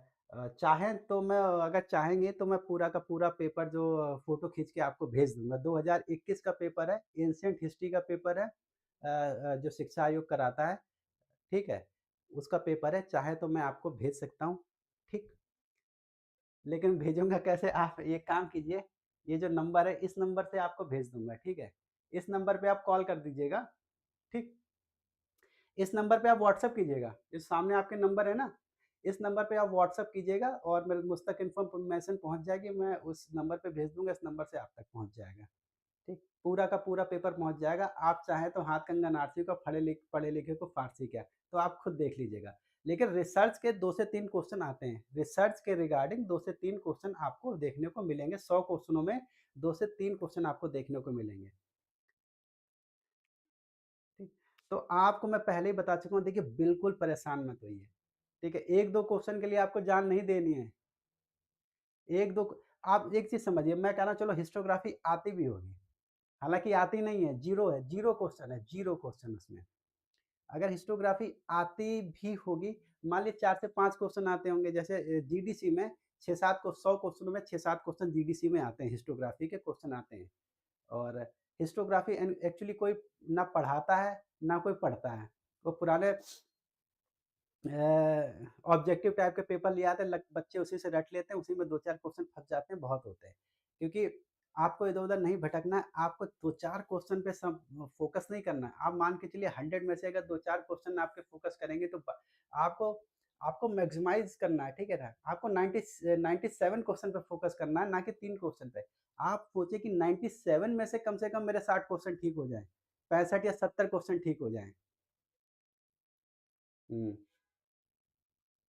चाहें तो मैं अगर चाहेंगे तो मैं पूरा का पूरा पेपर जो फ़ोटो खींच के आपको भेज दूँगा। 2021 का पेपर है, एंशिएंट हिस्ट्री का पेपर है, जो शिक्षा आयोग कराता है, ठीक है? उसका पेपर है, चाहे तो मैं आपको भेज सकता हूँ, ठीक? लेकिन भेजूँगा कैसे? आप एक काम कीजिए, ये जो नंबर है इस नंबर से आपको भेज दूँगा, ठीक है? इस नंबर पे आप कॉल कर दीजिएगा, ठीक? इस नंबर पे आप व्हाट्सएप कीजिएगा, जो सामने आपके नंबर है ना, इस नंबर पे आप व्हाट्सएप कीजिएगा और मेरे मुझ तक इन्फॉर्मेशन पहुँच जाएगी, मैं उस नंबर पे भेज दूँगा, इस नंबर से आप तक पहुँच जाएगा, ठीक? पूरा का पूरा पेपर पहुँच जाएगा, आप चाहें तो हाथ कंगन आरसी का, पढ़े लिखे को फारसी का, तो आप खुद देख लीजिएगा। लेकिन रिसर्च के 2 से 3 क्वेश्चन आते हैं, रिसर्च के रिगार्डिंग 2 से 3 क्वेश्चन आपको देखने को मिलेंगे, 100 क्वेश्चनों में 2 से 3 क्वेश्चन आपको देखने को मिलेंगे। ठीक। तो आपको मैं पहले ही बता चुका हूँ, देखिए बिल्कुल परेशान मत होइए, ठीक है? 1-2 क्वेश्चन के लिए आपको जान नहीं देनी है। 1-2 आप एक चीज़ समझिए, मैं कह रहा हूँ चलो हिस्टोग्राफ़ी आती भी होगी, हालाँकि आती नहीं है, 0 है, 0 क्वेश्चन है, 0 क्वेश्चन उसमें। अगर हिस्टोग्राफ़ी आती भी होगी, मान लीजिए 4 से 5 क्वेश्चन आते होंगे, जैसे जीडीसी में 6-7 को 100 क्वेश्चनों में 6-7 क्वेश्चन जीडीसी में आते हैं, हिस्टोग्राफ़ी के क्वेश्चन आते हैं। और हिस्टोग्राफ़ी एक्चुअली कोई ना पढ़ाता है, ना कोई पढ़ता है। वो पुराने ऑब्जेक्टिव टाइप के पेपर ले आते हैं, लग बच्चे उसी से रट लेते हैं, उसी में 2-4 क्वेश्चन फँस जाते हैं, बहुत होते हैं। क्योंकि आपको इधर-उधर नहीं भटकना है, आपको 2-4 क्वेश्चन पे फ़ोकस नहीं करना है। आप मान के चलिए 100 में से अगर 2-4 क्वेश्चन आपके फ़ोकस करेंगे तो आपको आपको मैक्सिमाइज़ करना है, ठीक है ना? आपको 97 क्वेश्चन पे फ़ोकस करना है, ना कि 3 क्वेश्चन पे। आप सोचिए कि 97 में से कम मेरे 60 क्वेश्चन ठीक हो जाएँ, 65 या 70 क्वेश्चन ठीक हो जाएँ। हुँ।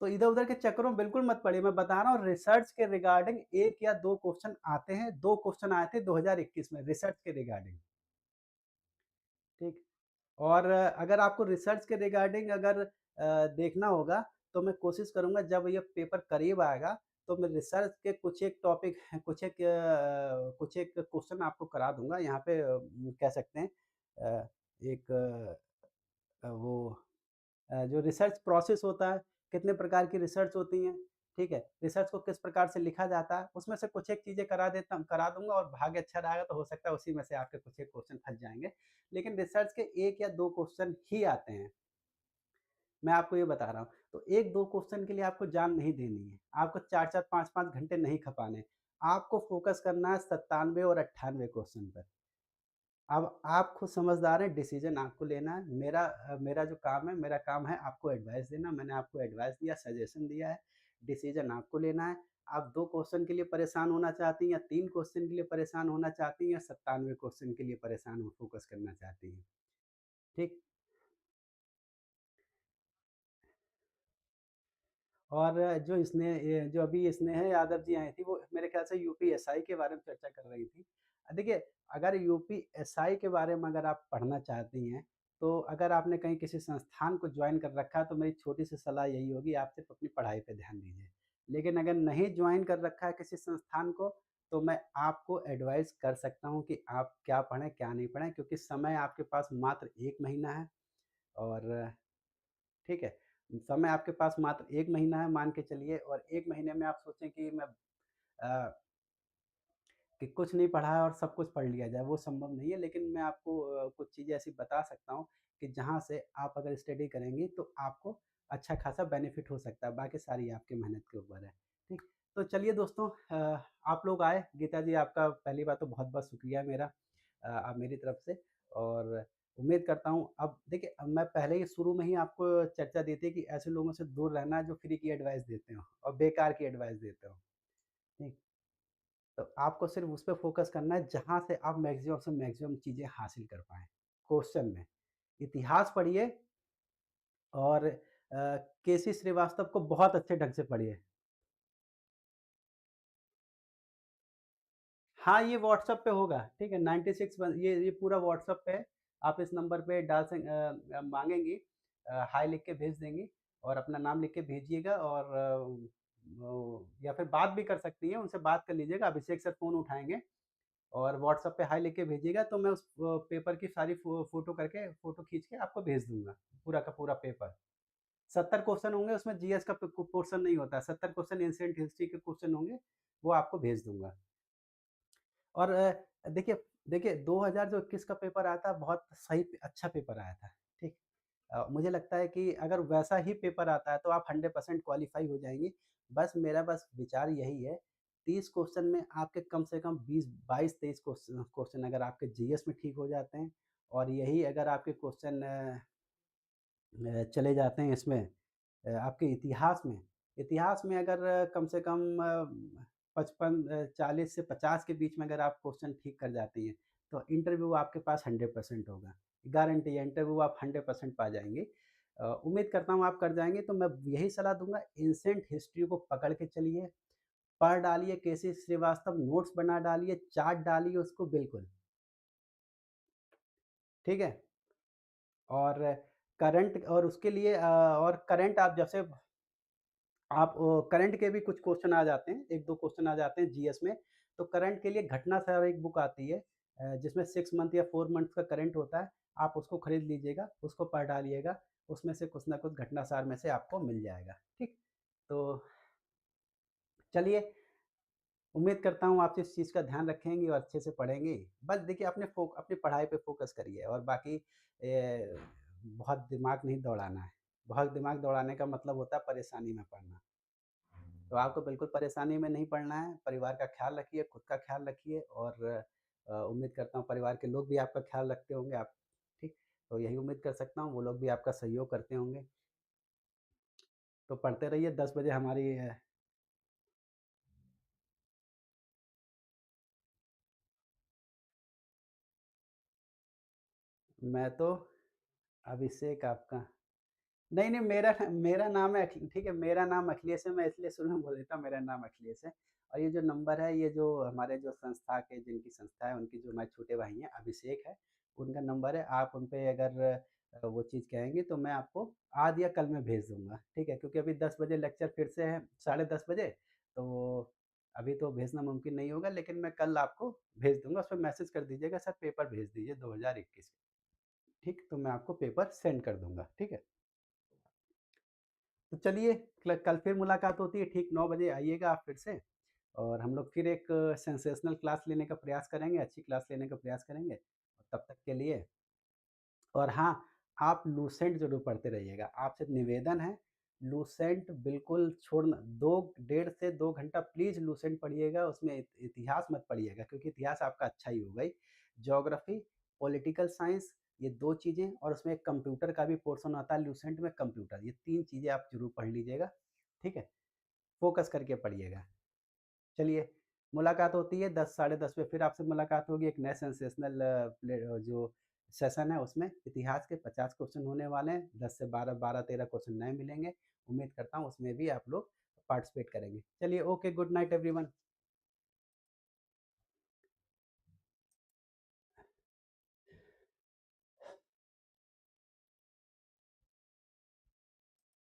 तो इधर-उधर के चक्करों में बिल्कुल मत पड़िए, मैं बता रहा हूँ रिसर्च के रिगार्डिंग 1 या 2 क्वेश्चन आते हैं, 2 क्वेश्चन आए थे 2021 में रिसर्च के रिगार्डिंग, ठीक? और अगर आपको रिसर्च के रिगार्डिंग अगर देखना होगा, तो मैं कोशिश करूँगा जब ये पेपर करीब आएगा, तो मैं रिसर्च के कुछ एक टॉपिक हैं, कुछ एक क्वेश्चन आपको करा दूँगा। यहाँ पे कह सकते हैं एक वो जो रिसर्च प्रोसेस होता है, कितने प्रकार की रिसर्च होती हैं, ठीक है? रिसर्च को किस प्रकार से लिखा जाता है, उसमें से कुछ एक चीज़ें करा दूँगा और भाग्य अच्छा रहेगा तो हो सकता है उसी में से आपके कुछ एक क्वेश्चन फँस जाएँगे। लेकिन रिसर्च के 1 या 2 क्वेश्चन ही आते हैं, मैं आपको ये बता रहा हूँ। तो 1-2 क्वेश्चन के लिए आपको जान नहीं देनी है, आपको 4-4 5-5 घंटे नहीं खपाने। आपको फ़ोकस करना है 97 और 98 क्वेश्चन पर। अब आप खुद समझदार हैं, डिसीज़न आपको लेना है। मेरा जो काम है, मेरा काम है आपको एडवाइस देना। मैंने आपको एडवाइस दिया, सजेशन दिया है, डिसीज़न आपको लेना है। आप 2 क्वेश्चन के लिए परेशान होना चाहती हैं या 3 क्वेश्चन के लिए परेशान होना चाहती हैं या 97 क्वेश्चन के लिए परेशान हो फ़ोकस करना चाहती हैं, ठीक? और जो अभी स्नेहा यादव जी आई थी, वो मेरे ख़्याल से यूपीएसआई के बारे में चर्चा कर रही थी। देखिए, अगर यूपीएसआई के बारे में अगर आप पढ़ना चाहती हैं, तो अगर आपने कहीं किसी संस्थान को जॉइन कर रखा है, तो मेरी छोटी-सी सलाह यही होगी, आप सिर्फ़ अपनी पढ़ाई पे ध्यान दीजिए। लेकिन अगर नहीं जॉइन कर रखा है किसी संस्थान को, तो मैं आपको एडवाइस कर सकता हूँ कि आप क्या पढ़ें, क्या नहीं पढ़ें, क्योंकि समय आपके पास मात्र 1 महीना है और ठीक है? समय आपके पास मात्र 1 महीना है मान के चलिए और 1 महीने में आप सोचें कि अ, कि कुछ नहीं पढ़ा है और सब कुछ पढ़ लिया जाए, वो संभव नहीं है। लेकिन मैं आपको कुछ चीज़ें ऐसी बता सकता हूँ कि जहाँ से आप अगर स्टडी करेंगी तो आपको अच्छा खासा बेनिफिट हो सकता है, बाकी सारी आपकी मेहनत के ऊपर है। ठीक? तो चलिए दोस्तों, आप लोग आए, गीता जी आपका पहली बात तो बहुत-बहुत शुक्रिया मेरा मेरी तरफ से और उम्मीद करता हूँ अब देखिए मैं पहले ही शुरू में ही आपको चर्चा दी थी कि ऐसे लोगों से दूर रहना है जो फ्री की एडवाइस देते हो और बेकार की एडवाइस देते हो। ठीक? तो आपको सिर्फ़ उस पे फ़ोकस करना है जहाँ से आप मैक्सिमम से मैक्सिमम चीज़ें हासिल कर पाएँ, क्वेश्चन में। इतिहास पढ़िए और केसी श्रीवास्तव को बहुत अच्छे ढंग से पढ़िए। हाँ, ये व्हाट्सएप पे होगा, ठीक है? 96 वन ये पूरा व्हाट्सएप पे है। आप इस नंबर पे माँगेंगी हाय लिख के भेज देंगी और अपना नाम लिख के भेजिएगा और या फिर बात भी कर सकती हैं, उनसे बात कर लीजिएगा, अभिषेक सर फ़ोन उठाएँगे और व्हाट्सएप पे हाय लिख के भेजिएगा तो मैं उस पेपर की सारी फ़ोटो खींच के आपको भेज दूँगा, पूरा का पूरा पेपर। 70 क्वेश्चन होंगे उसमें जीएस का प पोर्शन नहीं होता है, 70 क्वेश्चन एंशिएंट हिस्ट्री के क्वेश्चन होंगे, वो आपको भेज दूँगा। और देखिए देखिए 2021 का पेपर आया था, बहुत सही अच्छा पेपर आया था, ठीक? मुझे लगता है कि अगर वैसा ही पेपर आता है तो आप 100% क्वालीफाई हो जाएँगी। बस मेरा विचार यही है, 30 क्वेश्चन में आपके कम से कम 20 22-23 क्वेश्चन अगर आपके जीएस में ठीक हो जाते हैं और यही अगर आपके क्वेश्चन चले जाते हैं इसमें आपके इतिहास में अगर कम से कम 40 से 50 के बीच में अगर आप क्वेश्चन ठीक कर जाती हैं, तो इंटरव्यू आपके पास 100% होगा। गारंटी है इंटरव्यू आप 100% पा जाएँगी। उम्मीद करता हूँ आप कर जाएँगे, तो मैं यही सलाह दूँगा एंशिएंट हिस्ट्री को पकड़ के चलिए, पढ़ डालिए केसी श्रीवास्तव, नोट्स बना डालिए, चार्ट डालिए उसको बिल्कुल, ठीक है? और करंट और उसके लिए और करंट आप जैसे आप करंट के भी कुछ क्वेश्चन आ जाते हैं, 1-2 क्वेश्चन आ जाते हैं जीएस में, तो करंट के लिए घटना सार एक बुक आती है जिसमें 6 मंथ या 4 मंथ्स का करंट होता है, आप उसको खरीद लीजिएगा, उसको पढ़ डालिएगा, उसमें से कुछ ना कुछ घटना सार में से आपको मिल जाएगा, ठीक? तो चलिए, उम्मीद करता हूँ आप इस चीज़ का ध्यान रखेंगी और अच्छे से पढ़ेंगी। बस देखिए अपनी पढ़ाई पे फ़ोकस करिए और बाकी बहुत दिमाग नहीं दौड़ाना है। बहुत दिमाग दौड़ाने का मतलब होता है परेशानी में पड़ना। तो आपको बिल्कुल परेशानी में नहीं पड़ना है, परिवार का ख़्याल रखिए, खुद का ख़्याल रखिए और उम्मीद करता हूँ परिवार के लोग भी आपका ख़्याल रखते होंगे आप ठीक? तो यही उम्मीद कर सकता हूँ वो लोग भी आपका सहयोग करते होंगे। तो पढ़ते रहिए 10 बजे हमारी मैं तो अभिषेक आपका नहीं, नहीं मेरा नाम है ठीक है, मेरा नाम अखिलेश है, मैं इसलिए शुरू में बोल देता हूँ मेरा नाम अखिलेश है और ये जो नंबर है, ये जो हमारे जो संस्था के जिनकी संस्था है, उनके जो हमारे छोटे भाई हैं, अभिषेक है, उनका नंबर है। आप उन पे अगर वो चीज़ कहेंगी तो मैं आपको आज या कल में भेज दूँगा, ठीक है? क्योंकि अभी 10 बजे लेक्चर फिर से है, साढ़े 10 बजे, तो अभी तो भेजना मुमकिन नहीं होगा, लेकिन मैं कल आपको भेज दूँगा, उसपे मैसेज कर दीजिएगा, सर पेपर भेज दीजिए 2021 ठीक? तो मैं आपको पेपर सेंड कर दूँगा, ठीक है? तो चलिए कल फिर मुलाकात होती है ठीक 9 बजे आइएगा आप फिर से और हम लोग फिर एक सेंसेशनल क्लास लेने का प्रयास करेंगे, अच्छी क्लास लेने का प्रयास करेंगे। और तब तक के लिए और हाँ, आप लूसेंट ज़रूर पढ़ते रहिएगा। आपसे निवेदन है, लूसेंट बिल्कुल छोड़ना 2 डेढ़ से 2 घंटा प्लीज़ लूसेंट पढ़िएगा, उसमें इतिहास मत पढ़िएगा क्योंकि इतिहास आपका अच्छा ही होगा ही। ज्योग्राफ़ी, पॉलिटिकल साइंस ये 2 चीज़ें और उसमें एक कंप्यूटर का भी पोर्शन आता है लूसेंट में कंप्यूटर, ये 3 चीज़ें आप ज़रूर पढ़ लीजिएगा, ठीक है? फ़ोकस करके पढ़िएगा। चलिए, मुलाकात होती है 10 साढ़े 10 पे फिर आपसे मुलाकात होगी एक नए सेंसेशनल जो सेशन है उसमें इतिहास के 50 क्वेश्चन होने वाले हैं। 10 से 12-13 क्वेश्चन नए मिलेंगे। उम्मीद करता हूँ उसमें भी आप लोग पार्टिसिपेट करेंगे। चलिए ओके, गुड नाइट एवरीवन।